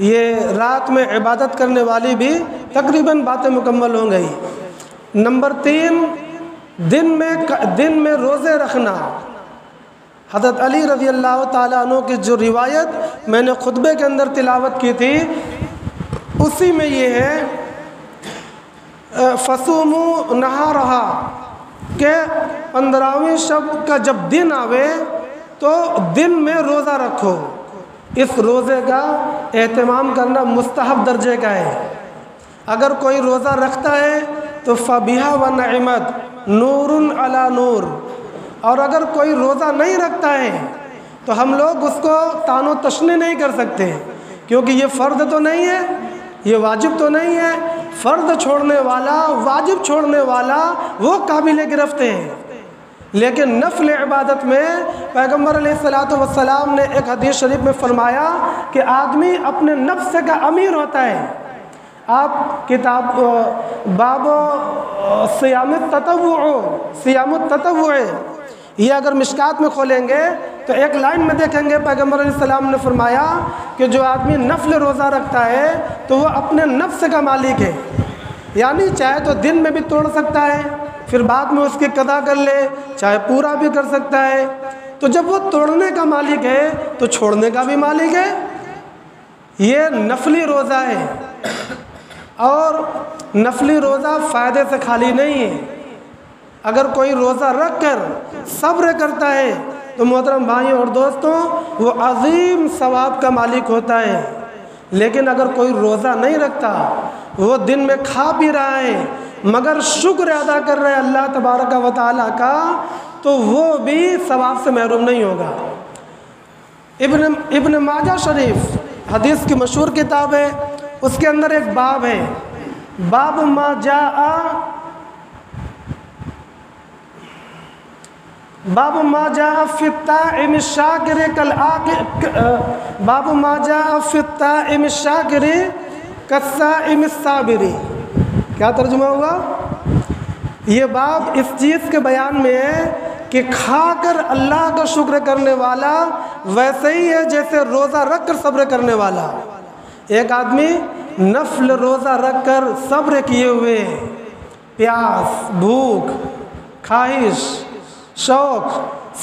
یہ رات میں عبادت کرنے والی بھی تقریباً باتیں مکمل ہو گئی۔ نمبر 3، دن میں روزے رکھنا۔ حضرت علی رضی اللہ تعالیٰ عنہ کی جو روایت میں نے خطبے کے اندر تلاوت کی تھی اسی میں یہ ہے فصوموا نہارہا کہ 15ویں شب کا جب دن آوے تو دن میں روزہ رکھو۔ اس روزے کا اہتمام کرنا مستحب درجے کا ہے۔ اگر کوئی روزہ رکھتا ہے تو فبیہا ونعمت، نور علی نور۔ اور اگر کوئی روزہ نہیں رکھتا ہے تو ہم لوگ اس کو تان و تشنی نہیں کر سکتے، کیونکہ یہ فرض تو نہیں ہے، یہ واجب تو نہیں ہے۔ فرض چھوڑنے والا، واجب چھوڑنے والا وہ قابل گرفت ہے، لیکن نفل عبادت میں پیغمبر علیہ السلام نے ایک حدیث شریف میں فرمایا کہ آدمی اپنے نفس کا امیر ہوتا ہے۔ آپ کتاب باب صیام التطوع یہ اگر مشکات میں کھولیں گے تو ایک لائن میں دیکھیں گے پیغمبر علیہ السلام نے فرمایا کہ جو آدمی نفل روزہ رکھتا ہے تو وہ اپنے نفس کا مالک ہے، یعنی چاہے تو دن میں بھی توڑ سکتا ہے پھر بعد میں اس کی قضا کر لے، چاہے پورا بھی کر سکتا ہے۔ تو جب وہ توڑنے کا مالک ہے تو چھوڑنے کا بھی مالک ہے۔ یہ نفلی روزہ ہے، اور نفلی روزہ فائدے سے خالی نہیں ہے۔ اگر کوئی روزہ رکھ کر صبر کرتا ہے تو محترم بھائیوں اور دوستوں وہ عظیم ثواب کا مالک ہوتا ہے، لیکن اگر کوئی روزہ نہیں رکھتا، وہ دن میں کھا پی رہا ہے مگر شکر ادا کر رہے اللہ تبارک و تعالیٰ کا، تو وہ بھی ثواب سے محروم نہیں ہوگا۔ ابن ماجہ شریف حدیث کی مشہور کتاب ہے، اس کے اندر ایک باب ہے، باب ما جاء فی الطاعم الشاکر باب ما جاء فی الطاعم الشاکر کالصائم الصابر۔ کیا ترجمہ ہوا؟ یہ باب اس چیز کے بیان میں ہے کہ کھا کر اللہ کا شکر کرنے والا ویسے ہی ہے جیسے روزہ رکھ کر صبر کرنے والا۔ ایک آدمی نفل روزہ رکھ کر صبر کیے ہوئے، پیاس، بھوک، خواہش، شوق،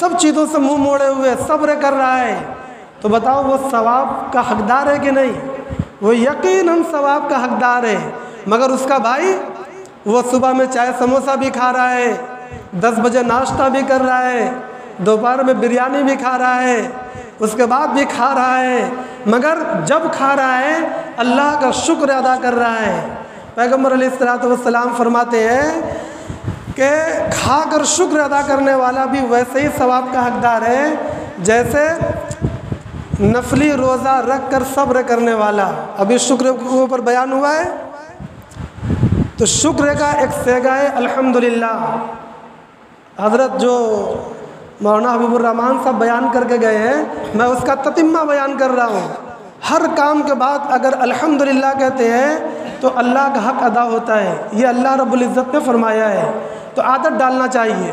سب چیزوں سے منہ موڑے ہوئے صبر کر رہا ہے، تو بتاؤ وہ ثواب کا حقدار ہے کہ نہیں؟ وہ یقیناً ثواب کا حقدار ہے، مگر اس کا بھائی وہ صبح میں چائے سموسہ بھی کھا رہا ہے، 10 بجے ناشتہ بھی کر رہا ہے، دوپہر میں بریانی بھی کھا رہا ہے، اس کے بعد بھی کھا رہا ہے، مگر جب کھا رہا ہے اللہ کا شکر ادا کر رہا ہے۔ پیغمبر علیہ السلام فرماتے ہیں کہ کھا کر شکر ادا کرنے والا بھی ویسے ہی ثواب کا حقدار ہے جیسے نفلی روزہ رکھ کر صبر کرنے والا۔ ابھی شکر کے اوپر بیان ہوا ہے، تو شکر کا ایک سیگا ہے الحمدللہ۔ حضرت جو مولانا حبیب الرحمان صاحب بیان کر کے گئے ہیں، میں اس کا تتمہ بیان کر رہا ہوں۔ ہر کام کے بعد اگر الحمدللہ کہتے ہیں تو اللہ کا حق ادا ہوتا ہے، یہ اللہ رب العزت نے فرمایا ہے۔ تو عادت ڈالنا چاہیے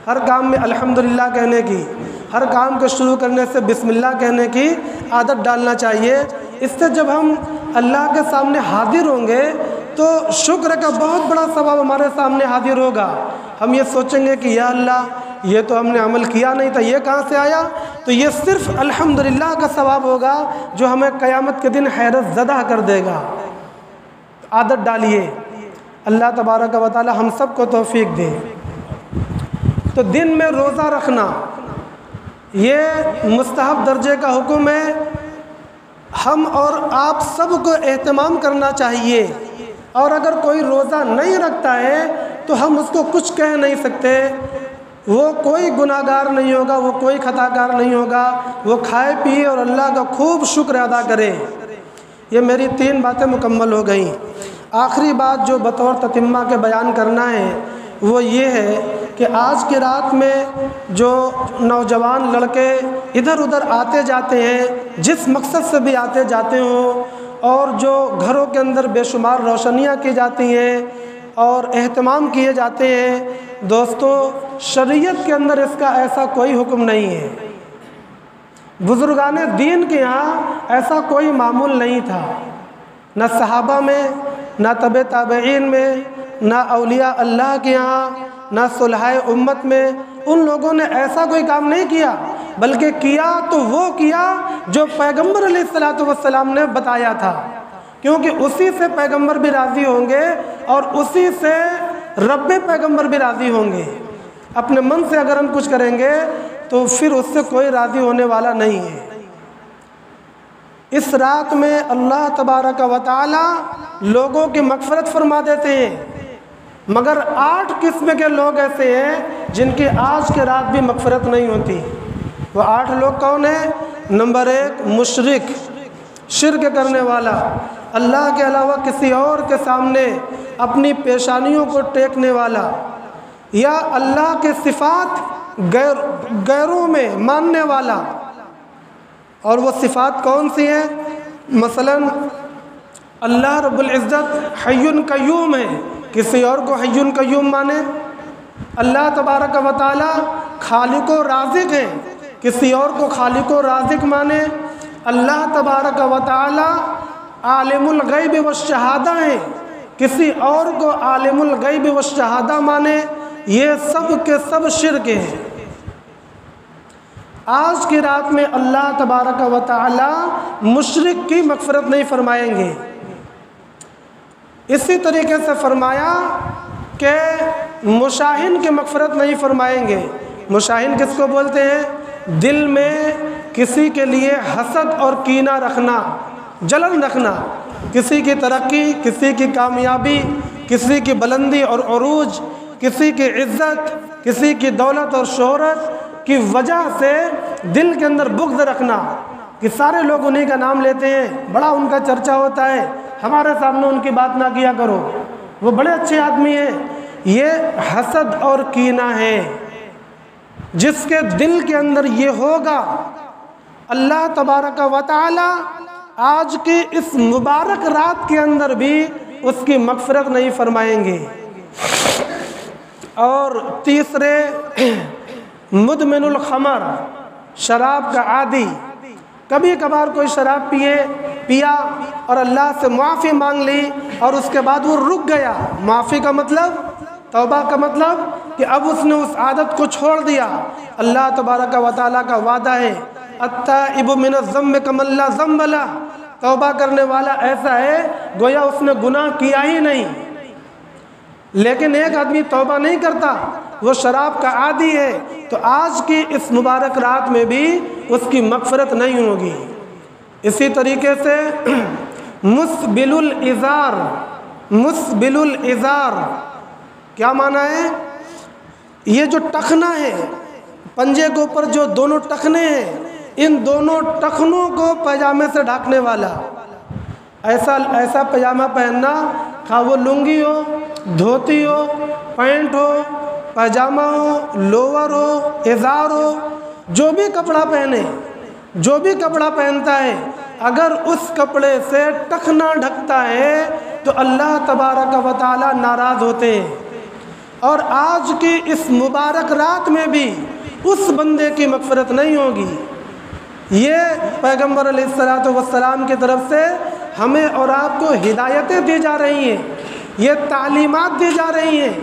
ہر کام میں الحمدللہ کہنے کی، ہر کام کو شروع کرنے سے بسم اللہ کہنے کی عادت ڈالنا چاہیے۔ اس سے جب ہم اللہ کے سامنے حاضر ہوں گے تو شکر کا بہت بڑا ثواب ہمارے سامنے حاضر ہوگا۔ ہم یہ سوچیں گے کہ یا اللہ یہ تو ہم نے عمل کیا نہیں تھا، یہ کہاں سے آیا؟ تو یہ صرف الحمدللہ کا ثواب ہوگا جو ہمیں قیامت کے دن حیرت زدہ کر دے گا۔ عادت ڈالیے، اللہ تبارک و تعالی ہم سب کو توفیق دے۔ تو دن میں روزہ رکھنا یہ مستحب درجے کا حکم ہے، ہم اور آپ سب کو اہتمام کرنا چاہیے۔ اور اگر کوئی روزہ نہیں رکھتا ہے تو ہم اس کو کچھ کہہ نہیں سکتے، وہ کوئی گناہ گار نہیں ہوگا، وہ کوئی خطا کار نہیں ہوگا، وہ کھائے پیے اور اللہ کا خوب شکر ادا کرے۔ یہ میری 3 باتیں مکمل ہو گئیں۔ آخری بات جو بطور تتمہ کے بیان کرنا ہے وہ یہ ہے کہ آج کی رات میں جو نوجوان لڑکے ادھر ادھر آتے جاتے ہیں، جس مقصد سے بھی آتے جاتے ہوں، اور جو گھروں کے اندر بے شمار روشنیاں کی جاتی ہیں اور اہتمام کیے جاتے ہیں، دوستو شریعت کے اندر اس کا ایسا کوئی حکم نہیں ہے۔ بزرگان دین کے یہاں ایسا کوئی معمول نہیں تھا، نہ صحابہ میں، نہ تبع تابعین میں، نہ اولیاء اللہ کے یہاں، نہ صلحائے امت میں۔ ان لوگوں نے ایسا کوئی کام نہیں کیا، بلکہ کیا تو وہ کیا جو پیغمبر علیہ الصلوۃ والسلام نے بتایا تھا، کیونکہ اسی سے پیغمبر بھی راضی ہوں گے اور اسی سے رب پیغمبر بھی راضی ہوں گے۔ اپنے من سے اگر ہم کچھ کریں گے تو پھر اس سے کوئی راضی ہونے والا نہیں ہے۔ اس رات میں اللہ تبارک و تعالی لوگوں کی مغفرت فرما دیتے ہیں، مگر 8 قسم کے لوگ ایسے ہیں جن کی آج کے رات بھی مغفرت نہیں ہوتی۔ وہ 8 لوگ کون ہیں؟ نمبر 1 مشرک، شرک کرنے والا، اللہ کے علاوہ کسی اور کے سامنے اپنی پیشانیوں کو ٹیکنے والا، یا اللہ کے صفات غیروں میں ماننے والا۔ اور وہ صفات کون سی ہیں؟ مثلا اللہ رب العزت حی قیوم ہے، کسی اور کو حی قیوم مانے۔ اللہ تبارک و تعالی خالق و رازق ہے، کسی اور کو خالق و رازق مانے۔ اللہ تبارک و تعالی عالم الغیب والشہادہ ہے، کسی اور کو عالم الغیب والشہادہ مانے۔ یہ سب کے سب شرک ہیں۔ آج کی رات میں اللہ تبارک و تعالی مشرک کی مغفرت نہیں فرمائیں گے۔ اسی طریقے سے فرمایا کہ مشاہن کی مغفرت نہیں فرمائیں گے۔ مشاہن کس کو بولتے ہیں؟ دل میں کسی کے لیے حسد اور کینہ رکھنا، جلن رکھنا، کسی کی ترقی، کسی کی کامیابی، کسی کی بلندی اور عروج، کسی کی عزت، کسی کی دولت اور شہرت کی وجہ سے دل کے اندر بغض رکھنا کہ سارے لوگ انہی کا نام لیتے ہیں، بڑا ان کا چرچا ہوتا ہے، ہمارے سامنے ان کی بات نہ کیا کرو، وہ بڑے اچھے آدمی ہیں۔ یہ حسد اور کینہ ہے۔ جس کے دل کے اندر یہ ہوگا، اللہ تبارک و تعالی آج کی اس مبارک رات کے اندر بھی اس کی مغفرت نہیں فرمائیں گے۔ اور تیسرے مدمن الخمر، شراب کا عادی، کبھی کبھار کوئی شراب پیا اور اللہ سے معافی مانگ لی اور اس کے بعد وہ رک گیا۔ معافی کا مطلب، توبہ کا مطلب کہ اب اس نے اس عادت کو چھوڑ دیا۔ اللہ تبارک و تعالیٰ کا وعدہ ہے التائب من الذنب کمن لا ذنب لہ، توبہ کرنے والا ایسا ہے گویا اس نے گناہ کیا ہی نہیں۔ لیکن ایک آدمی توبہ نہیں کرتا، وہ شراب کا عادی ہے، تو آج کی اس مبارک رات میں بھی اس کی مغفرت نہیں ہوگی۔ اسی طریقے سے مسبل الازار، مسبل الازار کیا معنی ہے؟ یہ جو ٹخنا ہے، پنجے کے اوپر جو دونوں ٹخنے ہیں، ان دونوں ٹخنوں کو پائجامے سے ڈھانکنے والا، ایسا پائجامہ پہننا، خواہ وہ لنگی ہو، دھوتی ہو، پینٹ ہو، پاجامہ ہو، لوور ہو، ازار ہو، جو بھی کپڑا پہنے، جو بھی کپڑا پہنتا ہے، اگر اس کپڑے سے ٹخنا ڈھکتا ہے تو اللہ تبارک و تعالی ناراض ہوتے ہیں۔ اور آج کی اس مبارک رات میں بھی اس بندے کی مغفرت نہیں ہوگی۔ یہ پیغمبر علیہ السلام کی طرف سے ہمیں اور آپ کو ہدایتیں دی جا رہی ہیں، یہ تعلیمات دی جا رہی ہیں،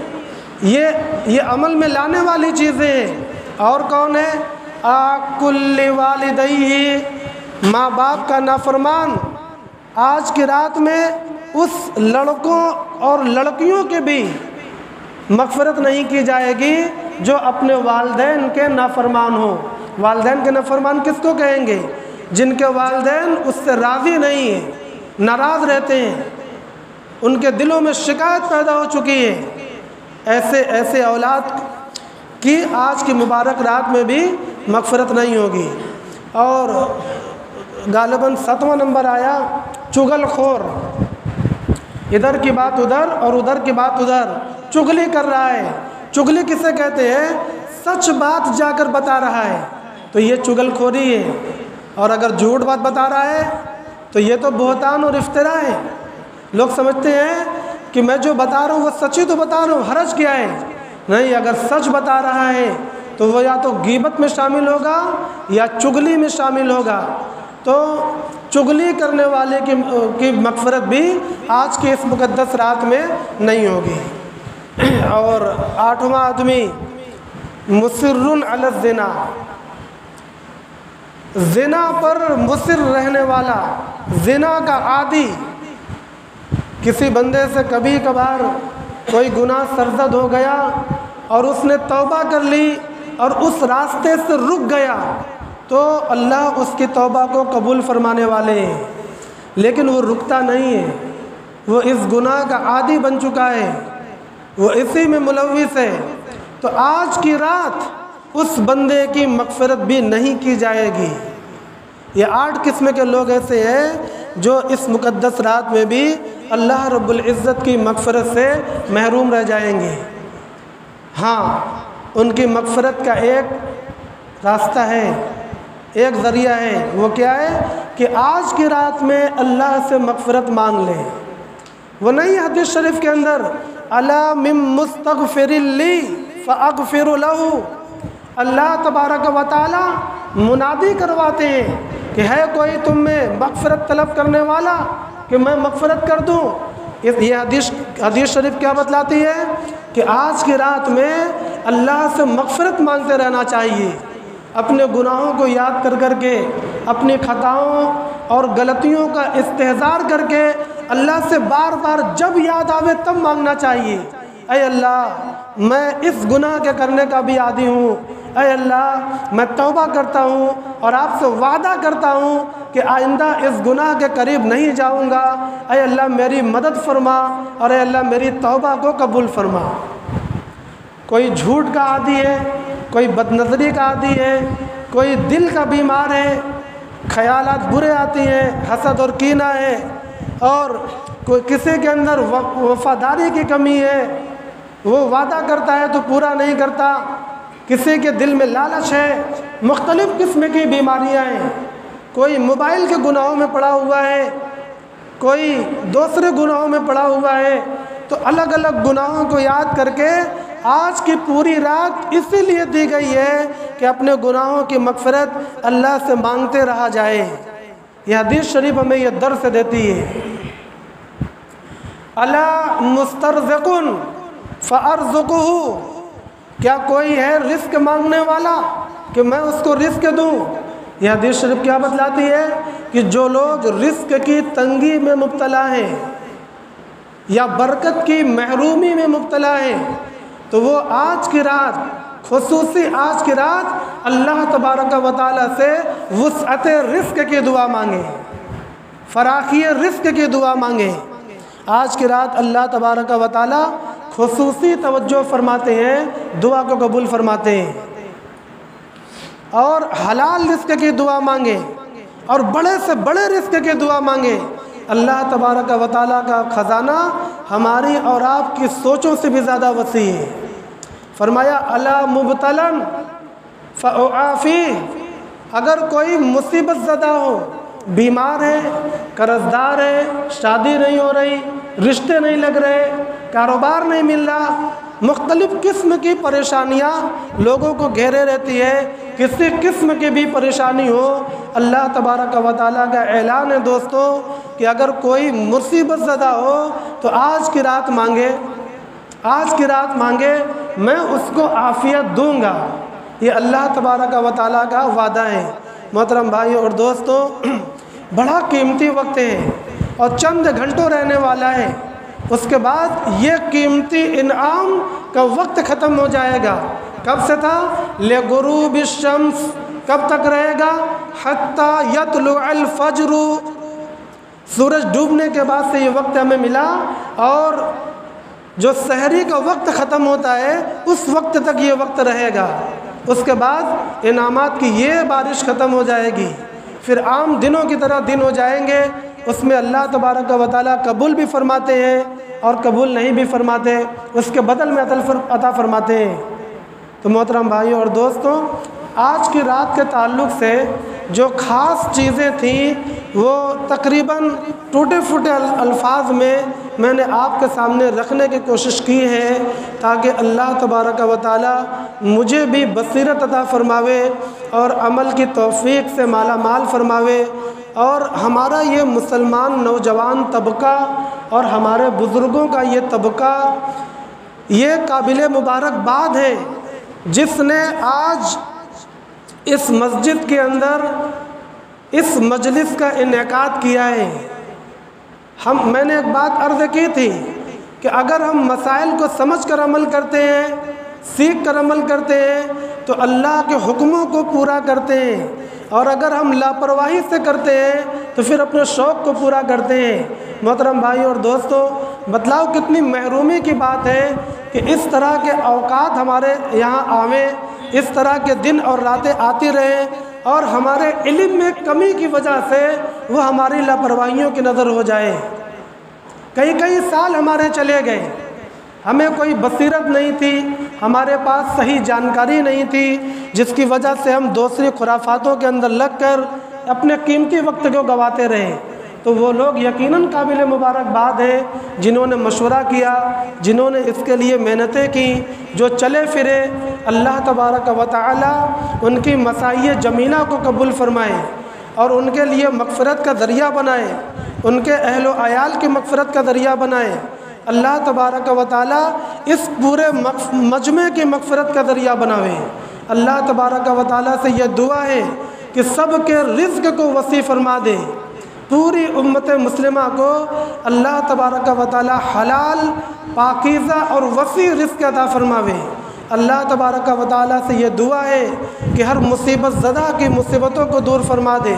یہ عمل میں لانے والی چیزیں ہیں۔ اور کون ہے؟ کل والدیہ، ماں باپ کا نافرمان آج کی رات میں اس لڑکوں اور لڑکیوں کے بھی مغفرت نہیں کی جائے گی جو اپنے والدین کے نافرمان ہوں۔ والدین کے نافرمان کس کو کہیں گے؟ جن کے والدین اس سے راضی نہیں ہیں، ناراض رہتے ہیں، ان کے دلوں میں شکایت پیدا ہو چکی ہے، ایسے اولاد کی آج کی مبارک رات میں بھی مغفرت نہیں ہوگی۔ اور غالباً 7واں نمبر آیا چغل خور، ادھر کی بات ادھر اور ادھر کی بات ادھر، چغلی کر رہا ہے۔ چغلی کسے کہتے ہیں؟ سچ بات جا کر بتا رہا ہے تو یہ چغل خوری ہے، اور اگر جھوٹ بات بتا رہا ہے تو یہ تو بہتان اور افتراء ہے۔ لوگ سمجھتے ہیں کہ میں جو بتا رہا ہوں وہ سچی تو بتا رہا ہوں، حرج کیا ہے؟ نہیں، اگر سچ بتا رہا ہے تو وہ یا تو غیبت میں شامل ہوگا یا چغلی میں شامل ہوگا۔ تو چغلی کرنے والے کی مغفرت بھی آج کی اس مقدس رات میں نہیں ہوگی۔ اور 8واں آدمی مصر علی الزنا، زنا پر مصر رہنے والا، زنا کا عادی۔ کسی بندے سے کبھی کبھار کوئی گناہ سرزد ہو گیا اور اس نے توبہ کر لی اور اس راستے سے رک گیا تو اللہ اس کی توبہ کو قبول فرمانے والے ہیں، لیکن وہ رکتا نہیں ہے، وہ اس گناہ کا عادی بن چکا ہے، وہ اسی میں ملوث ہے، تو آج کی رات اس بندے کی مغفرت بھی نہیں کی جائے گی۔ یہ 8 قسم کے لوگ ایسے ہیں جو اس مقدس رات میں بھی اللہ رب العزت کی مغفرت سے محروم رہ جائیں گے۔ ہاں، ان کی مغفرت کا ایک راستہ ہے، ایک ذریعہ ہے، وہ کیا ہے؟ کہ آج کی رات میں اللہ سے مغفرت مانگ لیں۔ وہ نہیں حدیث شریف کے اندر الا من مستغفر لی فاغفر لہ، اللہ تبارک و تعالی منادی کرواتے ہیں کہ ہے کوئی تم میں مغفرت طلب کرنے والا کہ میں مغفرت کر دوں۔ یہ حدیث شریف کیا بتلاتی ہے؟ کہ آج کی رات میں اللہ سے مغفرت مانگتے رہنا چاہیے، اپنے گناہوں کو یاد کر کر کے، اپنی خطاؤں اور غلطیوں کا استحضار کر کے اللہ سے بار بار جب یاد آوے تب مانگنا چاہیے۔ اے اللہ، میں اس گناہ کے کرنے کا بھی عادی ہوں، اے اللہ میں توبہ کرتا ہوں اور آپ سے وعدہ کرتا ہوں کہ آئندہ اس گناہ کے قریب نہیں جاؤں گا، اے اللہ میری مدد فرما اور اے اللہ میری توبہ کو قبول فرما۔ کوئی جھوٹ کا عادی ہے، کوئی بد نظری کا عادی ہے، کوئی دل کا بیمار ہے، خیالات برے آتی ہیں، حسد اور کینہ ہے، اور کوئی کسی کے اندر وفاداری کی کمی ہے، وہ وعدہ کرتا ہے تو پورا نہیں کرتا، کسی کے دل میں لالچ ہے، مختلف قسم کی بیماریاں ہیں، کوئی موبائل کے گناہوں میں پڑا ہوا ہے، کوئی دوسرے گناہوں میں پڑا ہوا ہے، تو الگ الگ گناہوں کو یاد کر کے آج کی پوری رات اسی لیے دی گئی ہے کہ اپنے گناہوں کی مغفرت اللہ سے مانگتے رہا جائے۔ یہ حدیث شریف ہمیں یہ درس دیتی ہے۔ الا مسترزق فارزقہ، کیا کوئی ہے رزق مانگنے والا کہ میں اس کو رزق دوں؟ یہ حدیث شریف کیا بتلاتی ہے؟ کہ جو لوگ رزق کی تنگی میں مبتلا ہیں یا برکت کی محرومی میں مبتلا ہیں تو وہ آج کی رات، خصوصی آج کی رات اللہ تبارک و تعالیٰ سے وسعت رزق کی دعا مانگیں، فراخی رزق کی دعا مانگیں۔ آج کی رات اللہ تبارک و تعالیٰ خصوصی توجہ فرماتے ہیں، دعا کو قبول فرماتے ہیں، اور حلال رزق کی دعا مانگیں اور بڑے سے بڑے رزق کی دعا مانگیں۔ اللہ تبارک و تعالیٰ کا خزانہ ہماری اور آپ کی سوچوں سے بھی زیادہ وسیع ہے۔ فرمایا الا مبتلن فاعافی، اگر کوئی مصیبت زدہ ہو، بیمار ہے، قرض دار ہے، شادی نہیں ہو رہی، رشتے نہیں لگ رہے، کاروبار نہیں مل رہا، مختلف قسم کی پریشانیاں لوگوں کو گھیرے رہتی ہے، کسی قسم کی بھی پریشانی ہو، اللہ تبارک و تعالیٰ کا اعلان ہے دوستو کہ اگر کوئی مصیبت زدہ ہو تو آج کی رات مانگے، آج کی رات مانگے، میں اس کو عافیت دوں گا۔ یہ اللہ تبارک و تعالیٰ کا وعدہ ہے۔ محترم بھائیوں اور دوستو، بڑا قیمتی وقت ہے اور چند گھنٹوں رہنے والا ہے، اس کے بعد یہ قیمتی انعام کا وقت ختم ہو جائے گا۔ کب سے تھا؟ لغروب الشمس، کب تک رہے گا؟ حتی یطلع الفجر، سورج ڈوبنے کے بعد سے یہ وقت ہمیں ملا، اور جو سحری کا وقت ختم ہوتا ہے اس وقت تک یہ وقت رہے گا۔ اس کے بعد انعامات کی یہ بارش ختم ہو جائے گی، پھر عام دنوں کی طرح دن ہو جائیں گے، اس میں اللہ تبارک و تعالیٰ قبول بھی فرماتے ہیں اور قبول نہیں بھی فرماتے، اس کے بدل میں عطا فرماتے ہیں۔ تو محترم بھائیوں اور دوستوں، آج کی رات کے تعلق سے جو خاص چیزیں تھیں وہ تقریباً ٹوٹے پھوٹے الفاظ میں نے آپ کے سامنے رکھنے کی کوشش کی ہے، تاکہ اللہ تبارک و تعالیٰ مجھے بھی بصیرت عطا فرماوے اور عمل کی توفیق سے مالا مال فرماوے، اور ہمارا یہ مسلمان نوجوان طبقہ اور ہمارے بزرگوں کا یہ طبقہ یہ قابل مبارکباد ہے جس نے آج اس مسجد کے اندر اس مجلس کا انعقاد کیا ہے۔ میں نے ایک بات عرض کی تھی کہ اگر ہم مسائل کو سمجھ کر عمل کرتے ہیں، سیکھ کر عمل کرتے ہیں تو اللہ کے حکموں کو پورا کرتے ہیں، اور اگر ہم لاپرواہی سے کرتے ہیں تو پھر اپنے شوق کو پورا کرتے ہیں۔ محترم بھائی اور دوستو، بتلاؤ کتنی محرومی کی بات ہے کہ اس طرح کے اوقات ہمارے یہاں آویں، اس طرح کے دن اور راتیں آتی رہیں، اور ہمارے علم میں کمی کی وجہ سے وہ ہماری لاپرواہیوں کی نظر ہو جائے۔ کئی سال ہمارے چلے گئے، ہمیں کوئی بصیرت نہیں تھی، ہمارے پاس صحیح جانکاری نہیں تھی، جس کی وجہ سے ہم دوسری خرافاتوں کے اندر لگ کر اپنے قیمتی وقت کو گواتے رہے۔ تو وہ لوگ یقیناً قابل مبارکباد ہیں جنہوں نے مشورہ کیا، جنہوں نے اس کے لیے محنتیں کی، جو چلے پھرے۔ اللہ تبارک و تعالی ان کی مساعی جمیلہ کو قبول فرمائے اور ان کے لیے مغفرت کا ذریعہ بنائے، ان کے اہل و عیال کی مغفرت کا ذریعہ بنائے۔ اللہ تبارک و تعالی اس پورے مجمع کی مغفرت کا ذریعہ بناوے۔ اللہ تبارک و تعالی سے یہ دعا ہے کہ سب کے رزق کو وسیع فرما دے، پوری امت مسلمہ کو اللہ تبارک و تعالی حلال، پاکیزہ اور وسیع رزق عطا فرماوے۔ اللہ تبارک و تعالی سے یہ دعا ہے کہ ہر مصیبت زدہ کی مصیبتوں کو دور فرما دے،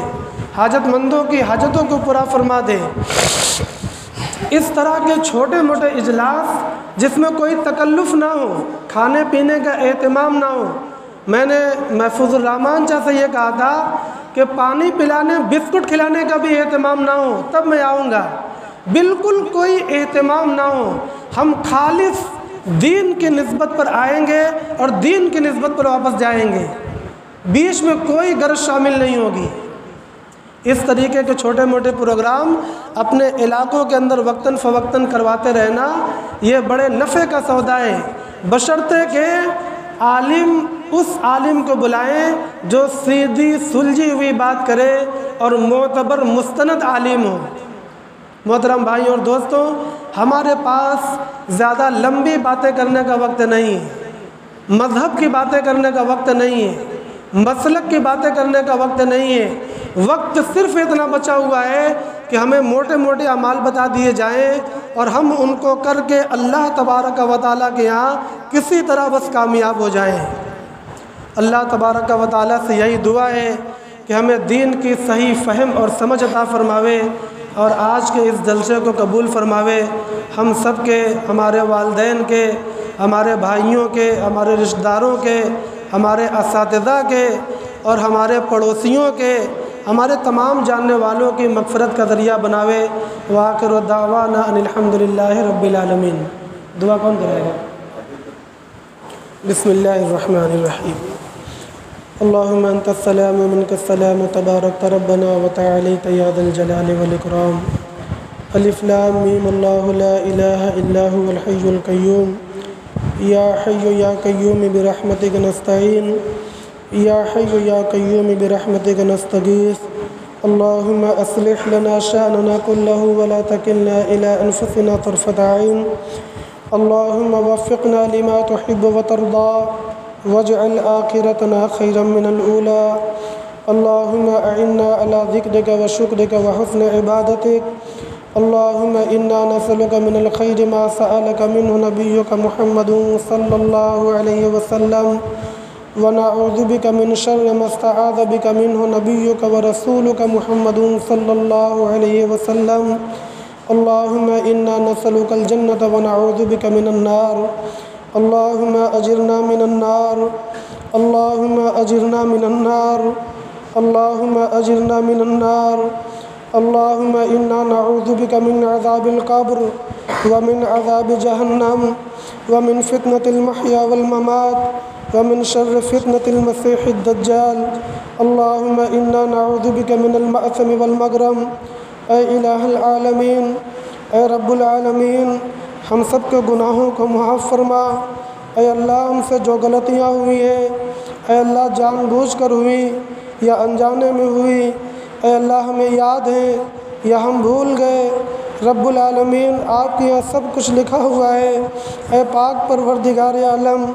حاجت مندوں کی حاجتوں کو پورا فرما دے۔ اس طرح کے چھوٹے موٹے اجلاس جس میں کوئی تکلف نہ ہو، کھانے پینے کا اہتمام نہ ہو۔ میں نے محفوظ الرحمان چا سے یہ کہا تھا کہ پانی پلانے، بسکٹ کھلانے کا بھی اہتمام نہ ہو تب میں آؤں گا، بالکل کوئی اہتمام نہ ہو، ہم خالص دین کی نسبت پر آئیں گے اور دین کی نسبت پر واپس جائیں گے، بیچ میں کوئی غرض شامل نہیں ہوگی۔ اس طریقے کے چھوٹے موٹے پروگرام اپنے علاقوں کے اندر وقتاً فوقتاً کرواتے رہنا یہ بڑے نفع کا سودا ہے، بشرطے کہ عالم اس عالم کو بلائیں جو سیدھی سلجھی ہوئی بات کرے اور معتبر مستند عالم ہو۔ محترم بھائیوں اور دوستوں، ہمارے پاس زیادہ لمبی باتیں کرنے کا وقت نہیں ہے، مذہب کی باتیں کرنے کا وقت نہیں ہے، مسلک کی باتیں کرنے کا وقت نہیں ہے۔ وقت صرف اتنا بچا ہوا ہے کہ ہمیں موٹے موٹے اعمال بتا دیے جائیں اور ہم ان کو کر کے اللہ تبارک و تعالیٰ کے یہاں کسی طرح بس کامیاب ہو جائیں۔ اللہ تبارک و تعالیٰ سے یہی دعا ہے کہ ہمیں دین کی صحیح فہم اور سمجھ عطا فرماوے اور آج کے اس جلسے کو قبول فرماوے۔ ہم سب کے، ہمارے والدین کے، ہمارے بھائیوں کے، ہمارے رشتہ داروں کے، ہمارے اساتذہ کے اور ہمارے پڑوسیوں کے، ہمارے تمام جاننے والوں کی مغفرت کا ذریعہ بناوے۔ وآخر دعوانا ان الحمد للہ رب العالمین۔ دعا کون کرے گا؟ بسم اللہ الرحمن الرحیم اللہم انت السلام و منک السلام تبارک ربنا و تعالیت یا ذا الجلال والاکرام الف لام میم اللہ لا الہ الا هو الحی القیوم یا حی یا قیوم برحمتک نستعین یا حی یا قیوم برحمتک نستغیث اللہم اصلح لنا شأننا كله ولا تکلنا الى انفسنا طرفة عین اللہم وفقنا لما تحب وترضى واجعل آخرتنا خيرا من الأولى اللہم اعنا على ذکرک وشکرک وحسن عبادتک اللہم انا نسألک من الخیر ما سألک منہ نبیک محمد صلی اللہ علیہ وسلم ونعوذ بک من شر ما استعاذ بک منہ نبیک ورسولک محمد صلی اللہ علیہ وسلم اللہم انا نسألک الجنة ونعوذ بک من النار اللہم اجرنا من النار اللہم اجرنا من النار اللہم اجرنا من النار اللہم انا نعوذ بک من عذاب القبر ومن عذاب جہنم ومن فتنة المحیا والممات ومن شر فتنة المسیح الدجال اللہم انا نعوذ بک من المأثم والمغرم اے الہ العالمین اے رب العالمین ہم سب کے گناہوں کو معاف فرما اے اللہ ہم سے جو غلطیاں ہوئی ہیں اے اللہ جان بوجھ کر ہوئی یا انجانے میں ہوئی اے اللہ ہمیں یاد ہے یا ہم بھول گئے رب العالمین آپ کے یہاں سب کچھ لکھا ہوا ہے اے پاک پروردگار عالم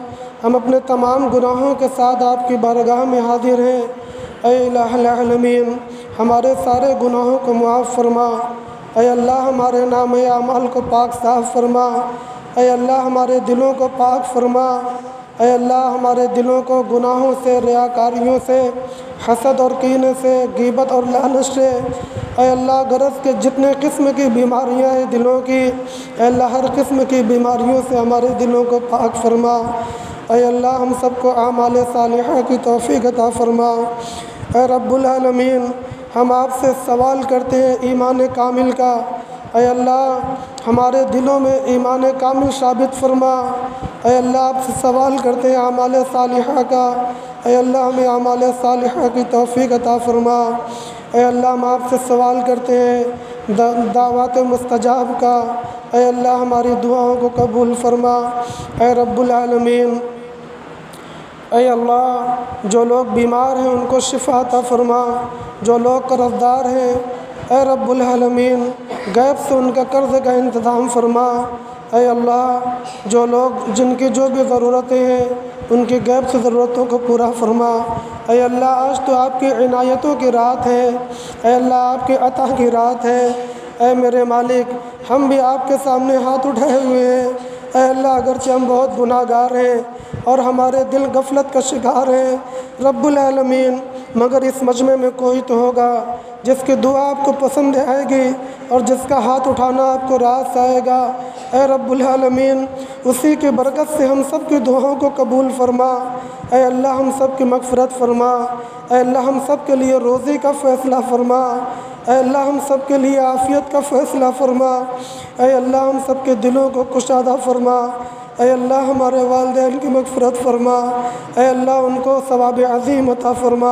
ہم اپنے تمام گناہوں کے ساتھ آپ کی بارگاہ میں حاضر ہیں اے الہ العالمین ہمارے سارے گناہوں کو معاف فرما اے اللہ ہمارے نام اعمال کو پاک صاف فرما اے اللہ ہمارے دلوں کو پاک فرما اے اللہ ہمارے دلوں کو گناہوں سے ریاکاریوں سے حسد اور کینے سے غیبت اور لالچ سے اے اللہ غرض کے جتنے قسم کی بیماریاں ہیں دلوں کی اے اللہ ہر قسم کی بیماریوں سے ہمارے دلوں کو پاک فرما اے اللہ ہم سب کو اعمال صالحہ کی توفیق عطا فرما اے رب العالمین ہم آپ سے سوال کرتے ہیں ایمان کامل کا اے اللہ ہمارے دلوں میں ایمان کامل ثابت فرما اے اللہ آپ سے سوال کرتے ہیں اعمال صالحہ کا اے اللہ ہمیں اعمال صالحہ کی توفیق عطا فرما اے اللہ ہم آپ سے سوال کرتے ہیں دعوات مستجاب کا اے اللہ ہماری دعاؤں کو قبول فرما اے رب العالمین اے اللہ جو لوگ بیمار ہیں ان کو شفا عطا فرما جو لوگ قرض دار ہیں اے رب العالمین غیب سے ان کا قرض کا انتظام فرما اے اللہ جو لوگ جن کی جو بھی ضرورتیں ہیں ان کی غیب سے ضرورتوں کو پورا فرما اے اللہ آج تو آپ کی عنایتوں کی رات ہے اے اللہ آپ کی عطا کی رات ہے اے میرے مالک ہم بھی آپ کے سامنے ہاتھ اٹھائے ہوئے ہیں اے اللہ اگرچہ ہم بہت گناہ گار ہیں اور ہمارے دل غفلت کا شکار ہیں رب العالمین مگر اس مجمع میں کوئی تو ہوگا جس کی دعا آپ کو پسند آئے گی اور جس کا ہاتھ اٹھانا آپ کو راس آئے گا اے رب العالمین اسی کی برکت سے ہم سب کی دعاؤں کو قبول فرما اے اللہ ہم سب کی مغفرت فرما اے اللہ ہم سب کے لیے روزی کا فیصلہ فرما اے اللہ ہم سب کے لیے عافیت کا فیصلہ فرما اے اللہ ہم سب کے دلوں کو کشادہ فرما اے اللہ ہمارے والدین کی مغفرت فرما اے اللہ ان کو ثواب عظیم عطا فرما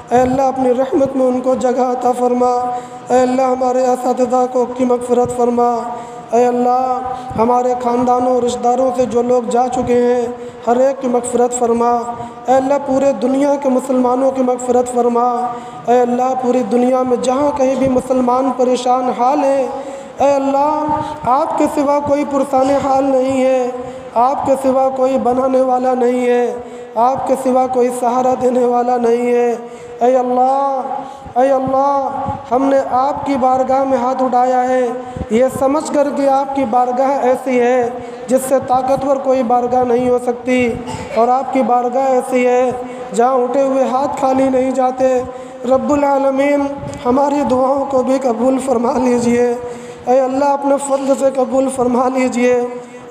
اے اللہ اپنی رحمت میں ان کو جگہ عطا فرما اے اللہ ہمارے اساتذہ کو کی مغفرت فرما اے اللہ ہمارے خاندانوں اور رشتہ داروں سے جو لوگ جا چکے ہیں ہر ایک کی مغفرت فرما اے اللہ پورے دنیا کے مسلمانوں کی مغفرت فرما اے اللہ پوری دنیا میں جہاں کہیں بھی مسلمان پریشان حال ہے اے اللہ آپ کے سوا کوئی پرسان حال نہیں ہے آپ کے سوا کوئی بنانے والا نہیں ہے آپ کے سوا کوئی سہارا دینے والا نہیں ہے اے اللہ ہم نے آپ کی بارگاہ میں ہاتھ اٹھایا ہے یہ سمجھ کر کہ آپ کی بارگاہ ایسی ہے جس سے طاقتور کوئی بارگاہ نہیں ہو سکتی اور آپ کی بارگاہ ایسی ہے جہاں اٹھے ہوئے ہاتھ خالی نہیں جاتے رب العالمین ہماری دعاؤں کو بھی قبول فرما لیجئے اے اللہ اپنے فضل سے قبول فرما لیجئے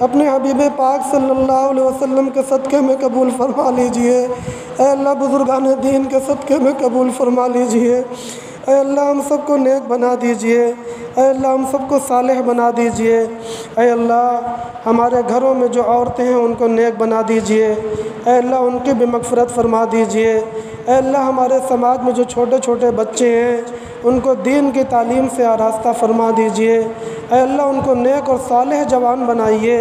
اپنے حبیب پاک صلی اللہ علیہ وسلم کے صدقے میں قبول فرما لیجئے اے اللہ بزرگان دین کے صدقے میں قبول فرما لیجئے اے اللہ ہم سب کو نیک بنا دیجئے، اے اللہ ہم سب کو صالح بنا دیجئے، اے اللہ ہمارے گھروں میں جو عورتیں ہیں ان کو نیک بنا دیجئے، اے اللہ ان کی بھی مغفرت فرما دیجئے، اے اللہ ہمارے سماج میں جو چھوٹے چھوٹے بچے ہیں ان کو دین کی تعلیم سے آراستہ فرما دیجئے، اے اللہ ان کو نیک اور صالح جوان بنائیے،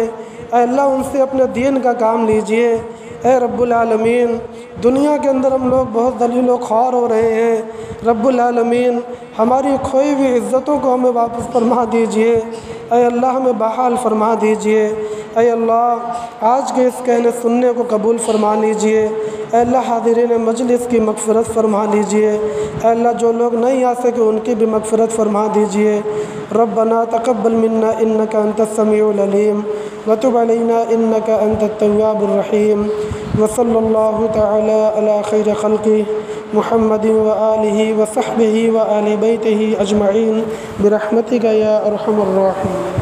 اے اللہ ان سے اپنے دین کا کام لیجئے، اے رب العالمین دنیا کے اندر ہم لوگ بہت ذلیل و خوار ہو رہے ہیں، رب العالمین ہماری کھوئی ہوئی عزتوں کو ہمیں واپس فرما دیجئے، اے اللہ ہمیں بحال فرما دیجئے، اے اللہ آج کے اس کہنے سننے کو قبول فرما لیجئے، اے اللہ حاضرین مجلس کی مغفرت فرما لیجئے، اے اللہ جو لوگ نہیں آ سکے ان کی بھی مغفرت فرما دیجئے، ربنا تقبل منا انک انت السمیع العلیم وتب علینا انک انت التواب الرحیم وصلی اللہ تعالی علی خیر خلقہ محمد وآلہ وصحبہ وآل بیتہ اجمعین برحمتک یا ارحم الراحمین۔